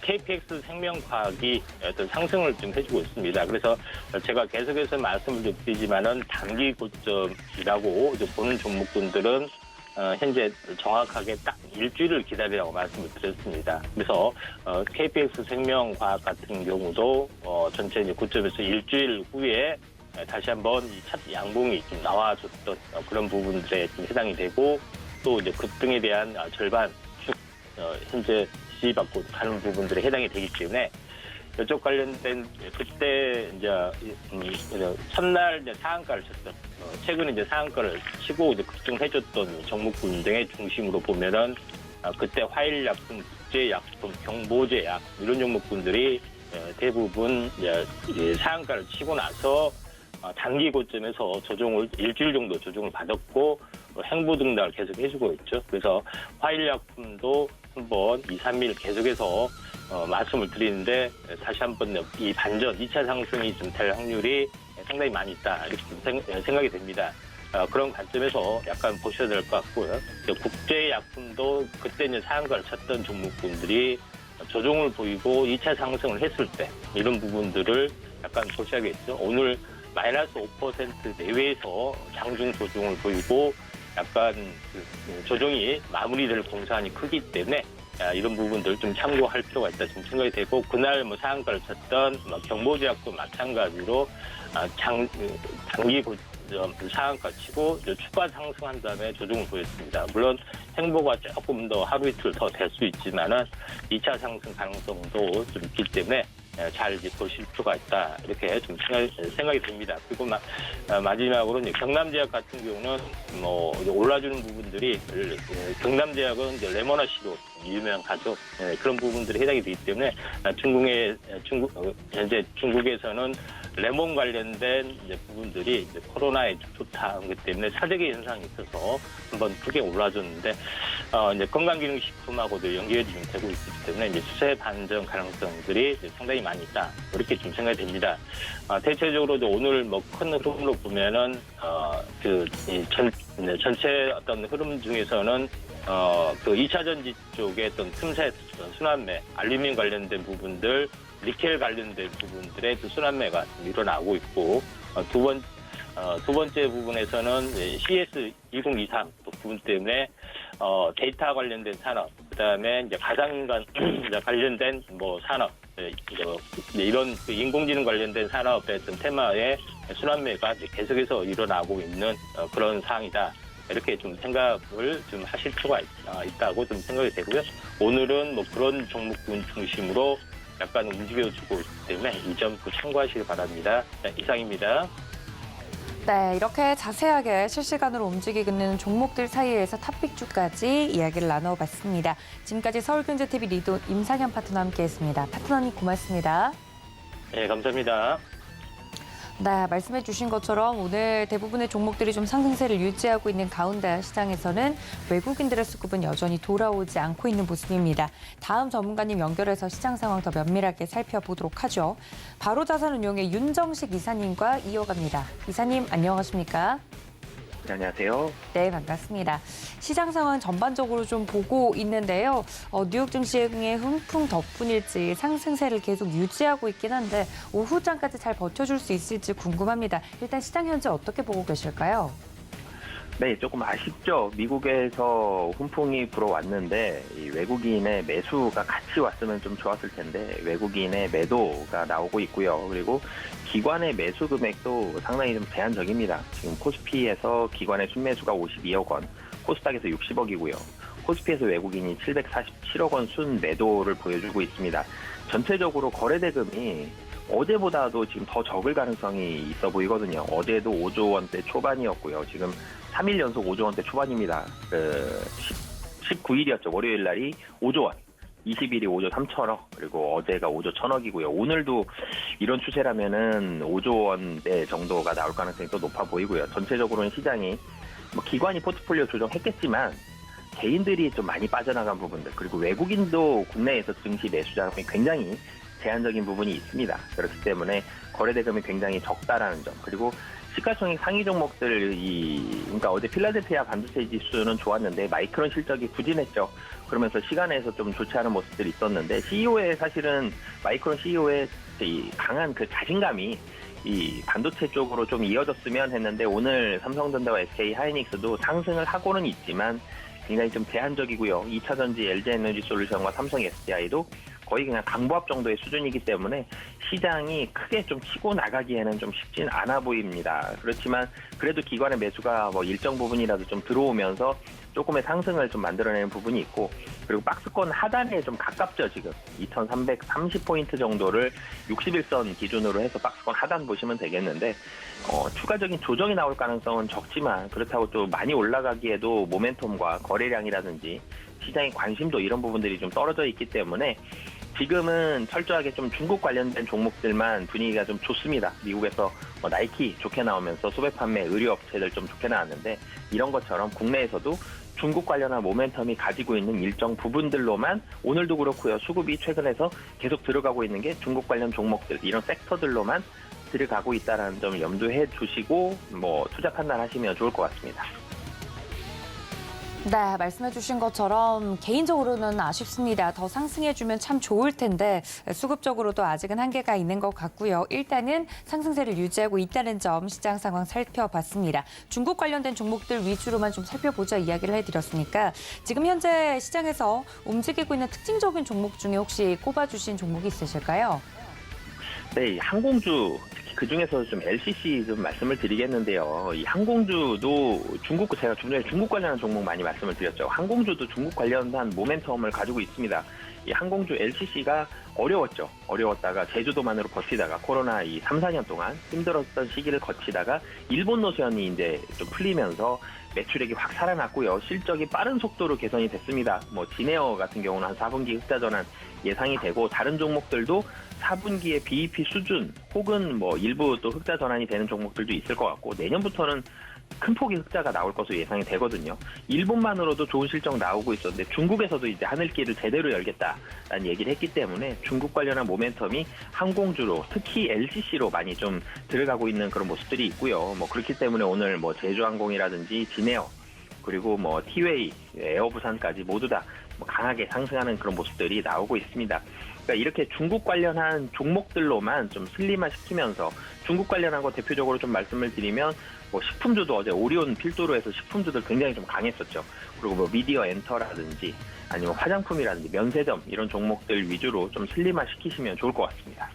KPX 생명과학이 어떤 상승을 좀 해주고 있습니다. 그래서 제가 계속해서 말씀을 좀 드리지만은 단기 고점이라고 보는 종목군들은 현재 정확하게 딱 일주일을 기다리라고 말씀을 드렸습니다. 그래서 KPX 생명과학 같은 경우도 전체 이제 고점에서 일주일 후에 다시 한번 이 첫 양봉이 좀 나와줬던 그런 부분들에 좀 해당이 되고 또 이제 급등에 대한 절반축 현재 지지받고 가는 부분들에 해당이 되기 때문에 이쪽 관련된 그때 이제 첫날 이제 상한가를 쳤던 최근에 이제 상한가를 치고 이제 급등해줬던 종목군 등의 중심으로 보면은 그때 화일약품, 국제약품, 경보제약 이런 종목군들이 대부분 이제 상한가를 치고 나서 단기 고점에서 조정을 일주일 정도 조정을 받았고 행보 등락을 계속 해주고 있죠. 그래서 화일약품도 한번 2, 3일 계속해서 말씀을 드리는데 다시 한번 이 반전 2차 상승이 좀 될 확률이 상당히 많이 있다 이렇게 생각이 됩니다. 그런 관점에서 약간 보셔야 될 것 같고요. 국제약품도 그때 이제 상한가를 쳤던 종목군들이 조정을 보이고 2차 상승을 했을 때 이런 부분들을 약간 보셔야겠죠. 오늘 마이너스 5% 내외에서 장중 조정을 보이고 약간 조정이 마무리될 공산이 크기 때문에 이런 부분들 좀 참고할 필요가 있다 좀 생각이 되고 그날 뭐 상한가를 쳤던 경보제약도 마찬가지로 단기 상한가 치고 추가 상승한 다음에 조정을 보였습니다. 물론 행보가 조금 더 하루 이틀 더 될 수 있지만은 2차 상승 가능성도 좀 있기 때문에 잘 이제 보실 필요가 있다 이렇게 좀 생각이 듭니다. 그리고 마지막으로 이제 경남제약 같은 경우는 뭐 올라주는 부분들이 경남제약은 이제 레모나시로 유명하죠. 그런 부분들이 해당이 되기 때문에 현재 중국에서는 레몬 관련된 이제 부분들이 이제 코로나에 좋다 그렇기 때문에 차적의 현상이 있어서 한번 크게 올라줬는데 이제 건강기능식품하고도 연결이 좀 되고 있기 때문에 이제 추세 반전 가능성들이 이제 상당히 많이 있다 이렇게 좀 생각이 됩니다. 대체적으로 오늘 뭐 큰 흐름으로 보면은 전체 어떤 흐름 중에서는 그 2차 전지 쪽의 어떤 틈새 순환매, 알루미늄 관련된 부분들, 니켈 관련된 부분들의 그 순환매가 일어나고 있고, 두 번째 부분에서는 CS 2023 부분 때문에 데이터 관련된 산업, 그다음에 이제 가상인간 관련된 뭐 산업, 이런 그 인공지능 관련된 산업의 어떤 테마의 순환매가 이제 계속해서 일어나고 있는 그런 상황이다. 이렇게 좀 생각을 좀 하실 필요가 있다고 좀 생각이 되고요. 오늘은 뭐 그런 종목군 중심으로 약간 움직여주고 있기 때문에 이 점 참고하시기 바랍니다. 네, 이상입니다. 네, 이렇게 자세하게 실시간으로 움직이고 있는 종목들 사이에서 탑픽주까지 이야기를 나눠봤습니다. 지금까지 서울경제TV 리더 임상현 파트너와 함께했습니다. 파트너님 고맙습니다. 네, 감사합니다. 네, 말씀해 주신 것처럼 오늘 대부분의 종목들이 좀 상승세를 유지하고 있는 가운데 시장에서는 외국인들의 수급은 여전히 돌아오지 않고 있는 모습입니다. 다음 전문가님 연결해서 시장 상황 더 면밀하게 살펴보도록 하죠. 바로자산운용의 윤정식 이사님과 이어갑니다. 이사님 안녕하십니까? 네, 안녕하세요. 네, 반갑습니다. 시장 상황 전반적으로 좀 보고 있는데요. 뉴욕 증시의 훈풍 덕분일지 상승세를 계속 유지하고 있긴 한데 오후장까지 잘 버텨줄 수 있을지 궁금합니다. 일단 시장 현재 어떻게 보고 계실까요? 네, 조금 아쉽죠. 미국에서 훈풍이 불어왔는데 이 외국인의 매수가 같이 왔으면 좀 좋았을 텐데 외국인의 매도가 나오고 있고요. 그리고 기관의 매수 금액도 상당히 좀 제한적입니다. 지금 코스피에서 기관의 순매수가 52억 원, 코스닥에서 60억이고요. 코스피에서 외국인이 747억 원 순매도를 보여주고 있습니다. 전체적으로 거래대금이 어제보다도 지금 더 적을 가능성이 있어 보이거든요. 어제도 5조 원대 초반이었고요. 지금 3일 연속 5조 원대 초반입니다. 19일이었죠. 월요일 날이 5조 원. 20일이 5조 3천억, 그리고 어제가 5조 1천억이고요. 오늘도 이런 추세라면은 5조 원대 정도가 나올 가능성이 또 높아 보이고요. 전체적으로는 시장이 뭐 기관이 포트폴리오 조정했겠지만 개인들이 좀 많이 빠져나간 부분들, 그리고 외국인도 국내에서 증시 매수 자금이 굉장히 제한적인 부분이 있습니다. 그렇기 때문에 거래대금이 굉장히 적다라는 점, 그리고 시가총액 상위 종목들 그러니까 어제 필라델피아 반도체 지수는 좋았는데 마이크론 실적이 부진했죠. 그러면서 시간에서 좀 좋지 않은 모습들이 있었는데 CEO의 사실은 마이크론 CEO의 강한 그 자신감이 이 반도체 쪽으로 좀 이어졌으면 했는데 오늘 삼성전자와 SK 하이닉스도 상승을 하고는 있지만 굉장히 좀 제한적이고요. 2차전지 LG에너지솔루션과 삼성 SDI도 거의 그냥 강보합 정도의 수준이기 때문에 시장이 크게 좀 치고 나가기에는 좀 쉽진 않아 보입니다. 그렇지만 그래도 기관의 매수가 뭐 일정 부분이라도 좀 들어오면서 조금의 상승을 좀 만들어내는 부분이 있고, 그리고 박스권 하단에 좀 가깝죠. 지금 2330포인트 정도를 61선 기준으로 해서 박스권 하단 보시면 되겠는데 추가적인 조정이 나올 가능성은 적지만 그렇다고 또 많이 올라가기에도 모멘텀과 거래량이라든지 시장의 관심도 이런 부분들이 좀 떨어져 있기 때문에 지금은 철저하게 좀 중국 관련된 종목들만 분위기가 좀 좋습니다. 미국에서 나이키 좋게 나오면서 소배 판매 의류업체들 좀 좋게 나왔는데 이런 것처럼 국내에서도 중국 관련한 모멘텀이 가지고 있는 일정 부분들로만 오늘도 그렇고요. 수급이 최근에서 계속 들어가고 있는 게 중국 관련 종목들, 이런 섹터들로만 들어가고 있다는 점 염두해 주시고 투자 판단하시면 좋을 것 같습니다. 네, 말씀해 주신 것처럼 개인적으로는 아쉽습니다. 더 상승해주면 참 좋을 텐데 수급적으로도 아직은 한계가 있는 것 같고요. 일단은 상승세를 유지하고 있다는 점 시장 상황 살펴봤습니다. 중국 관련된 종목들 위주로만 좀 살펴보자 이야기를 해드렸으니까 지금 현재 시장에서 움직이고 있는 특징적인 종목 중에 혹시 꼽아주신 종목이 있으실까요? 네, 항공주, 특히 그중에서 좀 LCC 좀 말씀을 드리겠는데요. 이 항공주도 제가 좀 전에 중국 관련한 종목 많이 말씀을 드렸죠. 항공주도 중국 관련한 모멘텀을 가지고 있습니다. 이 항공주 LCC가 어려웠다가 제주도만으로 버티다가 코로나 이 3, 4년 동안 힘들었던 시기를 거치다가 일본 노선이 이제 좀 풀리면서 매출액이 확 살아났고요. 실적이 빠른 속도로 개선이 됐습니다. 뭐 진에어 같은 경우는 한 4분기 흑자 전환 예상이 되고 다른 종목들도 4분기에 BEP 수준 혹은 뭐 일부 또 흑자 전환이 되는 종목들도 있을 것 같고 내년부터는 큰 폭의 흑자가 나올 것으로 예상이 되거든요. 일본만으로도 좋은 실적 나오고 있었는데 중국에서도 이제 하늘길을 제대로 열겠다라는 얘기를 했기 때문에 중국 관련한 모멘텀이 항공주로 특히 LCC로 많이 좀 들어가고 있는 그런 모습들이 있고요. 뭐 그렇기 때문에 오늘 뭐 제주항공이라든지 진에어 그리고 뭐 티웨이, 에어부산까지 모두 다 강하게 상승하는 그런 모습들이 나오고 있습니다. 그러니까 이렇게 중국 관련한 종목들로만 좀 슬림화시키면서 중국 관련한 거 대표적으로 좀 말씀을 드리면 뭐 식품주도 어제 오리온 필두로 해서 식품주들 굉장히 좀 강했었죠. 그리고 뭐 미디어 엔터라든지 아니면 화장품이라든지 면세점 이런 종목들 위주로 좀 슬림화시키시면 좋을 것 같습니다.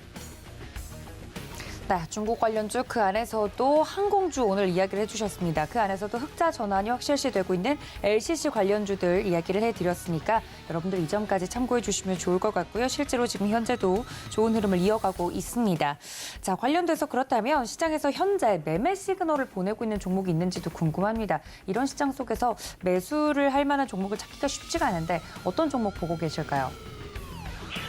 네, 중국 관련주 그 안에서도 항공주 오늘 이야기를 해주셨습니다. 그 안에서도 흑자 전환이 확실시되고 있는 LCC 관련주들 이야기를 해드렸으니까 여러분들 이 점까지 참고해 주시면 좋을 것 같고요. 실제로 지금 현재도 좋은 흐름을 이어가고 있습니다. 자, 관련돼서 그렇다면 시장에서 현재 매매 시그널을 보내고 있는 종목이 있는지도 궁금합니다. 이런 시장 속에서 매수를 할 만한 종목을 찾기가 쉽지가 않은데 어떤 종목 보고 계실까요?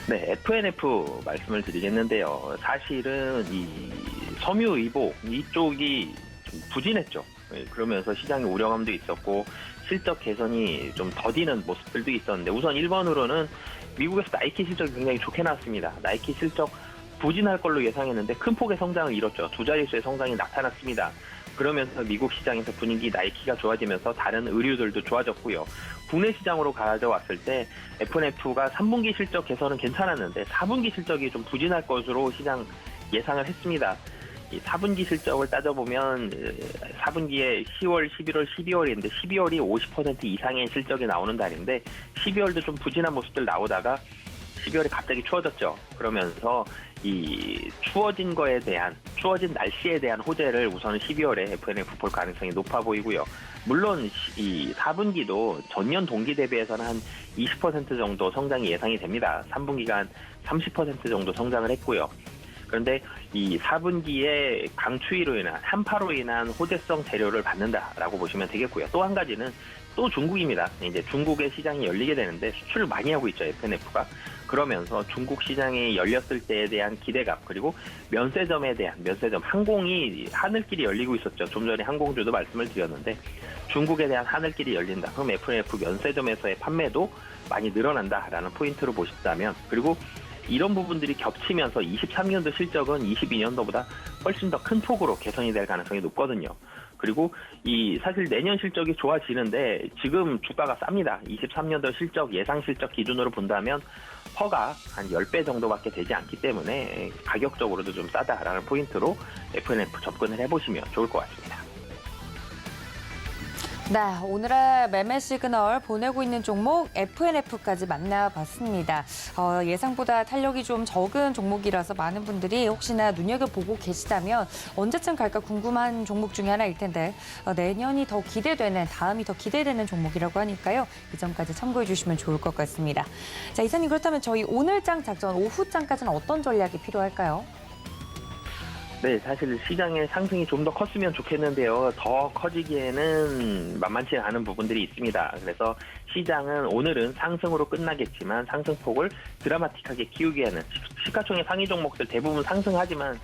네, FNF 말씀을 드리겠는데요. 사실은 이 섬유의복 이쪽이 좀 부진했죠. 그러면서 시장에 우려감도 있었고 실적 개선이 좀 더디는 모습들도 있었는데 우선 1번으로는 미국에서 나이키 실적이 굉장히 좋게 나왔습니다. 나이키 실적 부진할 걸로 예상했는데 큰 폭의 성장을 이뤘죠. 두 자릿수의 성장이 나타났습니다. 그러면서 미국 시장에서 분위기 나이키가 좋아지면서 다른 의류들도 좋아졌고요. 국내 시장으로 가져왔을 때 FNF가 3분기 실적 개선은 괜찮았는데 4분기 실적이 좀 부진할 것으로 시장 예상을 했습니다. 이 4분기 실적을 따져보면 4분기에 10월, 11월, 12월인데 12월이 50% 이상의 실적이 나오는 달인데 12월도 좀 부진한 모습들 나오다가 12월에 갑자기 추워졌죠. 그러면서 이 추워진 날씨에 대한 호재를 우선은 12월에 FNF 볼 가능성이 높아 보이고요. 물론 이 4분기도 전년 동기 대비해서는 한 20% 정도 성장이 예상이 됩니다. 3분기가 한 30% 정도 성장을 했고요. 그런데 이 4분기에 강추위로 인한 한파로 인한 호재성 재료를 받는다라고 보시면 되겠고요. 또 한 가지는 또 중국입니다. 이제 중국의 시장이 열리게 되는데 수출을 많이 하고 있죠, FNF가. 그러면서 중국 시장이 열렸을 때에 대한 기대감 그리고 면세점 항공이 하늘길이 열리고 있었죠. 좀 전에 항공주도 말씀을 드렸는데 중국에 대한 하늘길이 열린다. 그럼 FNF 면세점에서의 판매도 많이 늘어난다라는 포인트로 보신다면 그리고 이런 부분들이 겹치면서 23년도 실적은 22년도보다 훨씬 더 큰 폭으로 개선이 될 가능성이 높거든요. 그리고 이 사실 내년 실적이 좋아지는데 지금 주가가 쌉니다. 23년도 실적 예상 실적 기준으로 본다면 퍼가 한 10배 정도밖에 되지 않기 때문에 가격적으로도 좀 싸다라는 포인트로 FNF 접근을 해보시면 좋을 것 같습니다. 네, 오늘의 매매 시그널 보내고 있는 종목 FNF까지 만나봤습니다. 예상보다 탄력이 좀 적은 종목이라서 많은 분들이 혹시나 눈여겨보고 계시다면 언제쯤 갈까 궁금한 종목 중에 하나일 텐데 내년이 더 기대되는, 다음이 더 기대되는 종목이라고 하니까요. 이 점까지 참고해 주시면 좋을 것 같습니다. 자, 이사님 그렇다면 저희 오늘장 작전, 오후장까지는 어떤 전략이 필요할까요? 네, 사실 시장의 상승이 좀 더 컸으면 좋겠는데요. 더 커지기에는 만만치 않은 부분들이 있습니다. 그래서 시장은 오늘은 상승으로 끝나겠지만 상승폭을 드라마틱하게 키우기에는 시가총액 상위 종목들 대부분 상승하지만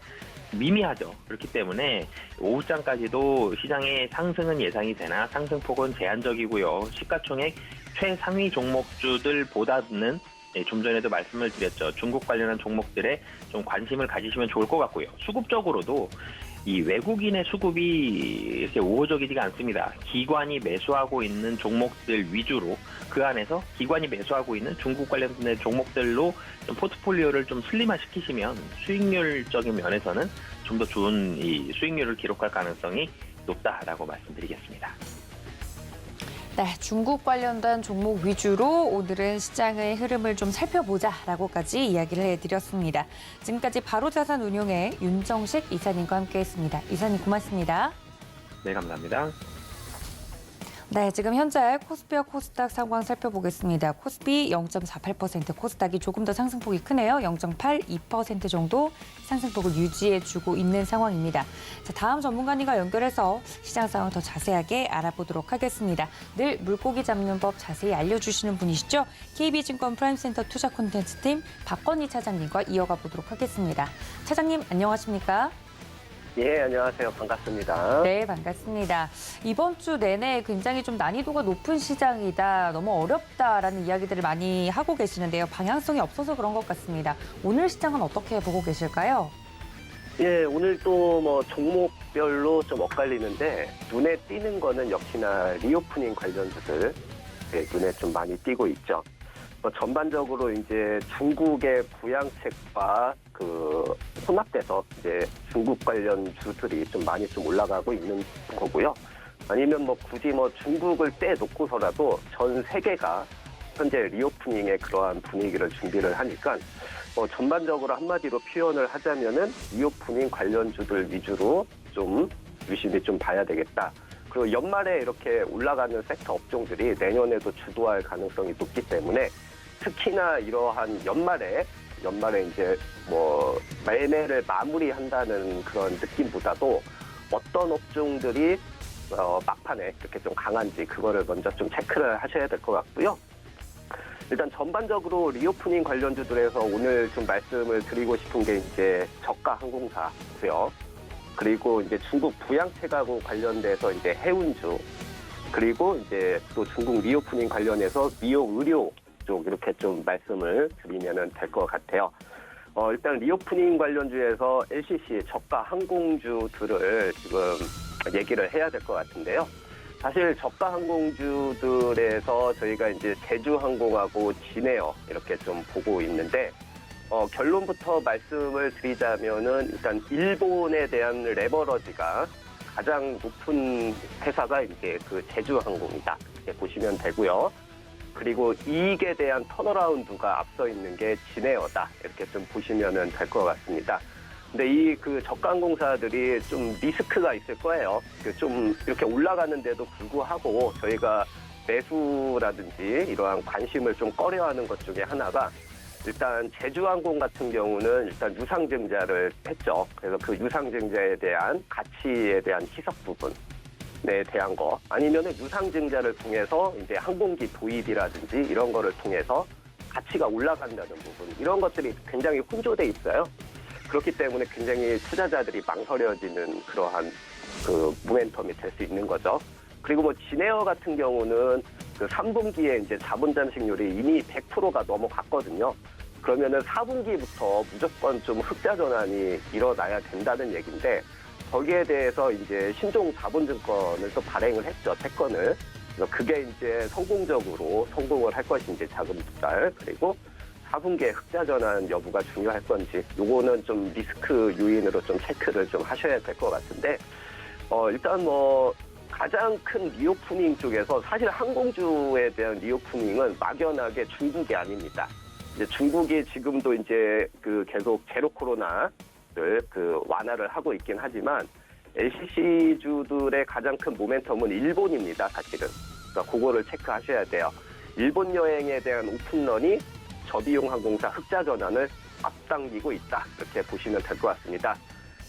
미미하죠. 그렇기 때문에 오후장까지도 시장의 상승은 예상이 되나 상승폭은 제한적이고요. 시가총액 최상위 종목주들보다는 좀 전에도 말씀을 드렸죠. 중국 관련한 종목들에 좀 관심을 가지시면 좋을 것 같고요. 수급적으로도 이 외국인의 수급이 이렇게 우호적이지가 않습니다. 기관이 매수하고 있는 종목들 위주로 그 안에서 기관이 매수하고 있는 중국 관련된 종목들로 좀 포트폴리오를 좀 슬림화시키시면 수익률적인 면에서는 좀 더 좋은 이 수익률을 기록할 가능성이 높다라고 말씀드리겠습니다. 네, 중국 관련된 종목 위주로 오늘은 시장의 흐름을 좀 살펴보자라고까지 이야기를 해드렸습니다. 지금까지 바로자산운용의 윤정식 이사님과 함께했습니다. 이사님 고맙습니다. 네, 감사합니다. 네, 지금 현재 코스피와 코스닥 상황 살펴보겠습니다. 코스피 0.48%, 코스닥이 조금 더 상승폭이 크네요. 0.82% 정도 상승폭을 유지해주고 있는 상황입니다. 자, 다음 전문가님과 연결해서 시장 상황 더 자세하게 알아보도록 하겠습니다. 늘 물고기 잡는 법 자세히 알려주시는 분이시죠. KB증권 프라임센터 투자 콘텐츠팀 박건희 차장님과 이어가 보도록 하겠습니다. 차장님, 안녕하십니까? 예, 안녕하세요. 반갑습니다. 네, 반갑습니다. 이번 주 내내 굉장히 좀 난이도가 높은 시장이다, 너무 어렵다라는 이야기들을 많이 하고 계시는데요. 방향성이 없어서 그런 것 같습니다. 오늘 시장은 어떻게 보고 계실까요? 예, 오늘도 뭐 종목별로 좀 엇갈리는데 눈에 띄는 거는 역시나 리오프닝 관련주들 눈에 좀 많이 띄고 있죠. 전반적으로 이제 중국의 부양책과 혼합돼서 이제 중국 관련 주들이 좀 많이 좀 올라가고 있는 거고요. 아니면 굳이 중국을 떼놓고서라도 전 세계가 현재 리오프닝의 그러한 분위기를 준비를 하니까 전반적으로 한마디로 표현을 하자면은 리오프닝 관련주들 위주로 좀 유심히 좀 봐야 되겠다. 그리고 연말에 이렇게 올라가는 섹터 업종들이 내년에도 주도할 가능성이 높기 때문에 특히나 이러한 연말에 이제 매매를 마무리한다는 그런 느낌보다도 어떤 업종들이 막판에 이렇게 좀 강한지 그거를 먼저 좀 체크를 하셔야 될 것 같고요. 일단 전반적으로 리오프닝 관련주들에서 오늘 좀 말씀을 드리고 싶은 게 이제 저가 항공사고요. 그리고 이제 중국 부양책하고 관련돼서 이제 해운주, 그리고 이제 또 중국 리오프닝 관련해서 미용 의료 쪽 이렇게 좀 말씀을 드리면 될 것 같아요. 일단 리오프닝 관련주에서 LCC 저가 항공주들을 지금 얘기를 해야 될 것 같은데요. 사실 저가 항공주들에서 저희가 이제 제주항공하고 진에어 이렇게 좀 보고 있는데 결론부터 말씀을 드리자면은 일단 일본에 대한 레버러지가 가장 높은 회사가 이제 제주항공이다 이렇게 보시면 되고요. 그리고 이익에 대한 턴어라운드가 앞서 있는 게 진에어다 이렇게 좀 보시면 될 것 같습니다. 근데 이 저가 항공사들이 좀 리스크가 있을 거예요. 좀 이렇게 올라가는데도 불구하고 저희가 매수라든지 이러한 관심을 좀 꺼려하는 것 중에 하나가 일단 제주항공 같은 경우는 일단 유상증자를 했죠. 그래서 그 유상증자에 대한 가치에 대한 희석 부분에 대한 거, 아니면은 유상증자를 통해서 이제 항공기 도입이라든지 이런 거를 통해서 가치가 올라간다는 부분, 이런 것들이 굉장히 혼조돼 있어요. 그렇기 때문에 굉장히 투자자들이 망설여지는 그러한 모멘텀이 될 수 있는 거죠. 그리고 진에어 같은 경우는 3분기에 이제 자본 잠식률이 이미 100%가 넘어갔거든요. 그러면은 4분기부터 무조건 좀 흑자 전환이 일어나야 된다는 얘기인데, 거기에 대해서 이제 신종 자본증권을 또 발행을 했죠, 채권을. 그게 이제 성공을 할 것인지 자금 투자를, 그리고 4분기에 흑자 전환 여부가 중요할 건지, 요거는 좀 리스크 요인으로 좀 체크를 좀 하셔야 될 것 같은데, 일단 가장 큰 리오프닝 쪽에서 사실 항공주에 대한 리오프닝은 막연하게 중국이 아닙니다. 이제 중국이 지금도 이제 계속 제로 코로나를 완화를 하고 있긴 하지만 LCC 주들의 가장 큰 모멘텀은 일본입니다, 사실은. 그러니까 그거를 체크하셔야 돼요. 일본 여행에 대한 오픈런이 저비용 항공사 흑자 전환을 앞당기고 있다, 이렇게 보시면 될 것 같습니다.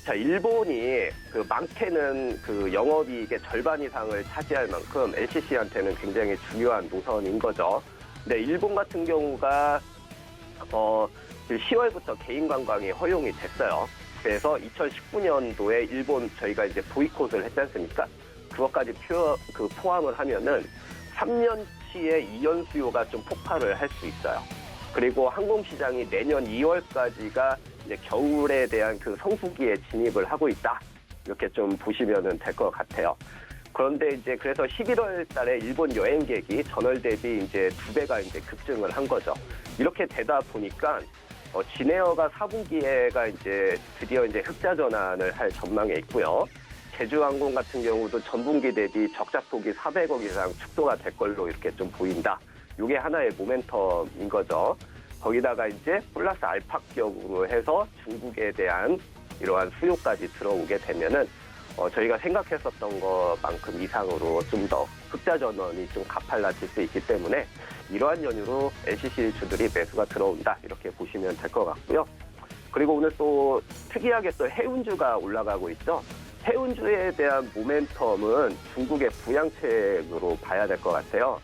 자, 일본이 많게는 영업이익의 절반 이상을 차지할 만큼 LCC한테는 굉장히 중요한 노선인 거죠. 근데 일본 같은 경우가 10월부터 개인 관광이 허용이 됐어요. 그래서 2019년도에 일본 저희가 이제 보이콧을 했지 않습니까? 그것까지 포함을 하면은 3년치의 이연 수요가 좀 폭발을 할 수 있어요. 그리고 항공시장이 내년 2월까지가 이제 겨울에 대한 성수기에 진입을 하고 있다, 이렇게 좀 보시면 될 것 같아요. 그런데 이제 그래서 11월 달에 일본 여행객이 전월 대비 이제 2배가 이제 급증을 한 거죠. 이렇게 되다 보니까 진에어가 4분기에가 이제 드디어 이제 흑자 전환을 할 전망에 있고요. 제주항공 같은 경우도 전분기 대비 적자폭이 400억 이상 축소가 될 걸로 이렇게 좀 보인다. 이게 하나의 모멘텀인 거죠. 거기다가 이제 플러스 알파격으로 해서 중국에 대한 이러한 수요까지 들어오게 되면은 저희가 생각했었던 것만큼 이상으로 좀 더 흑자 전원이 좀 가팔라질 수 있기 때문에 이러한 연유로 LCC 주들이 매수가 들어온다 이렇게 보시면 될 것 같고요. 그리고 오늘 또 특이하게 또 해운주가 올라가고 있죠. 해운주에 대한 모멘텀은 중국의 부양책으로 봐야 될 것 같아요.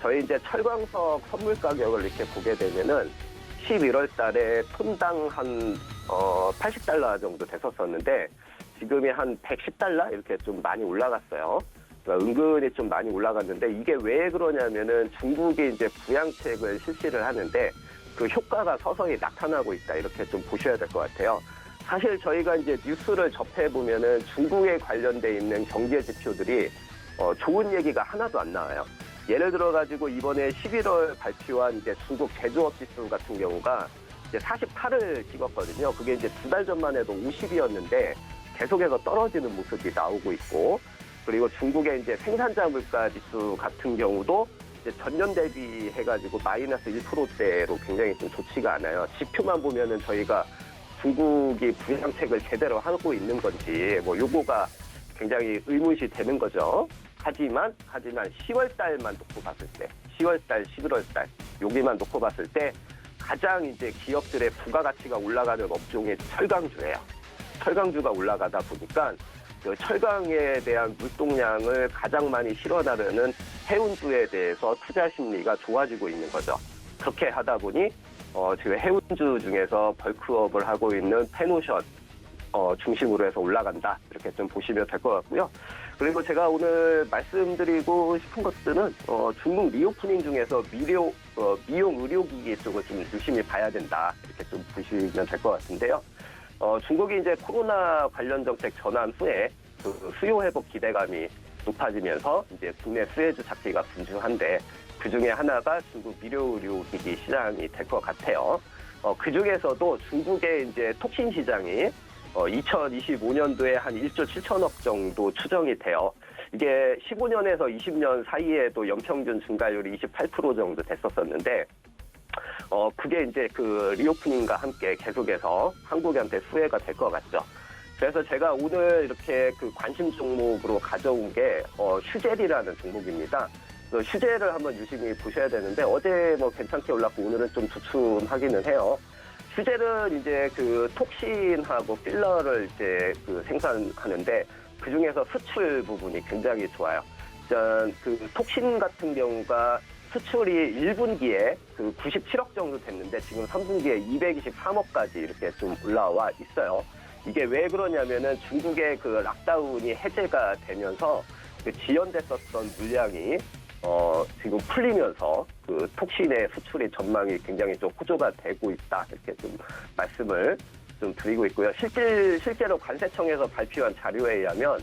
저희 이제 철광석 선물 가격을 이렇게 보게 되면은 11월 달에 톤당 한 80달러 정도 됐었었는데 지금이 한 110달러 이렇게 좀 많이 올라갔어요. 그러니까 은근히 좀 많이 올라갔는데 이게 왜 그러냐면은 중국이 이제 부양책을 실시를 하는데 그 효과가 서서히 나타나고 있다 이렇게 좀 보셔야 될 것 같아요. 사실 저희가 이제 뉴스를 접해 보면은 중국에 관련돼 있는 경제 지표들이 좋은 얘기가 하나도 안 나와요. 예를 들어 가지고 이번에 11월 발표한 이제 중국 제조업 지수 같은 경우가 이제 48을 찍었거든요. 그게 이제 2달 전만 해도 50이었는데 계속해서 떨어지는 모습이 나오고 있고, 그리고 중국의 이제 생산자 물가 지수 같은 경우도 이제 전년 대비 해가지고 마이너스 1%대로 굉장히 좀 좋지가 않아요. 지표만 보면은 저희가 중국이 부양책을 제대로 하고 있는 건지 뭐 요거가 굉장히 의문시 되는 거죠. 하지만 10월 달만 놓고 봤을 때, 10월 달, 11월 달 여기만 놓고 봤을 때 가장 이제 기업들의 부가가치가 올라가는 업종이 철강주예요. 철강주가 올라가다 보니까 그 철강에 대한 물동량을 가장 많이 실어나르는 해운주에 대해서 투자 심리가 좋아지고 있는 거죠. 그렇게 하다 보니 지금 해운주 중에서 벌크업을 하고 있는 페노션 중심으로 해서 올라간다 이렇게 좀 보시면 될 것 같고요. 그리고 제가 오늘 말씀드리고 싶은 것들은 중국 리오프닝 중에서 미용 의료기기 쪽을 좀 유심히 봐야 된다 이렇게 좀 보시면 될 것 같은데요. 중국이 이제 코로나 관련 정책 전환 후에 그 수요 회복 기대감이 높아지면서 이제 국내 수혜주 찾기가 분주한데 그 중에 하나가 중국 미료 의료기기 시장이 될 것 같아요. 그 중에서도 중국의 이제 톡신 시장이 2025년도에 한 1조 7천억 정도 추정이 돼요. 이게 15년에서 20년 사이에도 연평균 증가율이 28% 정도 됐었었는데, 그게 이제 그 리오프닝과 함께 계속해서 한국한테 수혜가 될 것 같죠. 그래서 제가 오늘 이렇게 그 관심 종목으로 가져온 게 슈젤이라는 종목입니다. 슈젤을 한번 유심히 보셔야 되는데 어제 뭐 괜찮게 올랐고 오늘은 좀 주춤하기는 해요. 슈젤은 이제 그 톡신하고 필러를 이제 그 생산하는데 그 중에서 수출 부분이 굉장히 좋아요. 일단 그 톡신 같은 경우가 수출이 1분기에 그 97억 정도 됐는데 지금 3분기에 223억까지 이렇게 좀 올라와 있어요. 이게 왜 그러냐면은 중국의 그 락다운이 해제가 되면서 그 지연됐었던 물량이 지금 풀리면서 그 톡신의 수출의 전망이 굉장히 좀 호조가 되고 있다 이렇게 좀 말씀을 좀 드리고 있고요. 실제로 관세청에서 발표한 자료에 의하면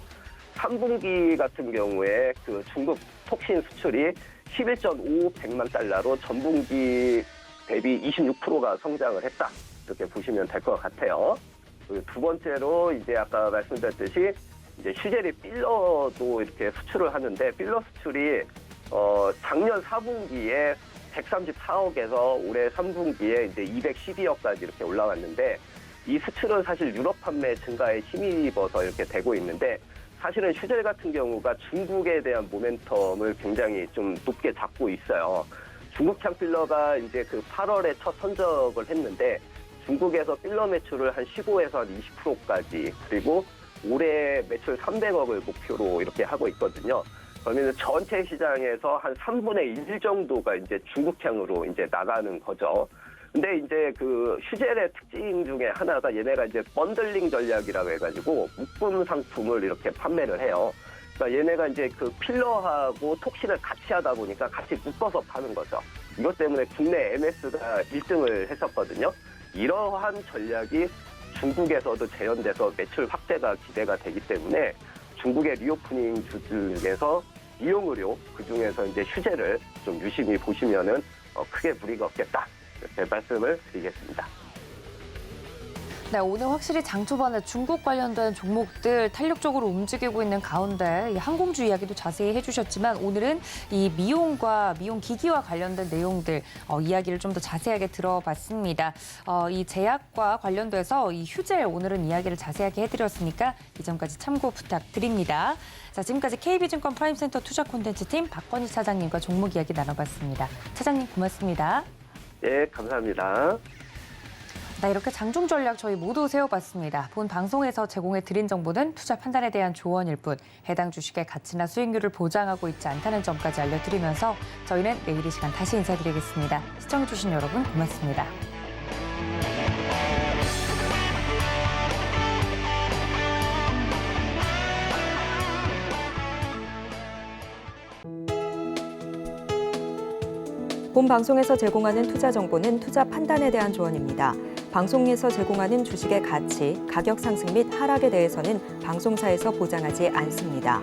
3분기 같은 경우에 그 중국 톡신 수출이 11.5백만 달러로 전분기 대비 26%가 성장을 했다 이렇게 보시면 될 것 같아요. 그리고 두 번째로 이제 아까 말씀드렸듯이 이제 슈젤이 필러도 이렇게 수출을 하는데 필러 수출이 작년 4분기에 134억에서 올해 3분기에 이제 212억까지 이렇게 올라왔는데 이 수출은 사실 유럽 판매 증가에 힘입어서 이렇게 되고 있는데 사실은 슈젤 같은 경우가 중국에 대한 모멘텀을 굉장히 좀 높게 잡고 있어요. 중국향 필러가 이제 그 8월에 첫 선적을 했는데 중국에서 필러 매출을 한 15에서 한 20%까지 그리고 올해 매출 300억을 목표로 이렇게 하고 있거든요. 그러면 전체 시장에서 한 3분의 1 정도가 이제 중국향으로 이제 나가는 거죠. 근데 이제 그 슈젤의 특징 중에 하나가 얘네가 이제 번들링 전략이라고 해가지고 묶음 상품을 이렇게 판매를 해요. 그러니까 얘네가 이제 그 필러하고 톡신을 같이 하다 보니까 같이 묶어서 파는 거죠. 이것 때문에 국내 MS가 1등을 했었거든요. 이러한 전략이 중국에서도 재현돼서 매출 확대가 기대가 되기 때문에 중국의 리오프닝 주 중에서 미용의료 그중에서 이제 슈젤을 좀 유심히 보시면은 크게 무리가 없겠다 이렇게 말씀을 드리겠습니다. 네, 오늘 확실히 장 초반에 중국 관련된 종목들 탄력적으로 움직이고 있는 가운데 이 항공주 이야기도 자세히 해주셨지만 오늘은 이 미용과 미용 기기와 관련된 내용들 이야기를 좀 더 자세하게 들어봤습니다. 이 제약과 관련돼서 이 휴젤 오늘은 이야기를 자세하게 해드렸으니까 이 점까지 참고 부탁드립니다. 자, 지금까지 KB증권 프라임센터 투자 콘텐츠팀 박건희 차장님과 종목 이야기 나눠봤습니다. 차장님 고맙습니다. 예, 감사합니다. 네, 이렇게 장중 전략 저희 모두 세워봤습니다. 본 방송에서 제공해드린 정보는 투자 판단에 대한 조언일 뿐 해당 주식의 가치나 수익률을 보장하고 있지 않다는 점까지 알려드리면서 저희는 내일 이 시간 다시 인사드리겠습니다. 시청해주신 여러분 고맙습니다. 본 방송에서 제공하는 투자 정보는 투자 판단에 대한 조언입니다. 방송에서 제공하는 주식의 가치, 가격 상승 및 하락에 대해서는 방송사에서 보장하지 않습니다.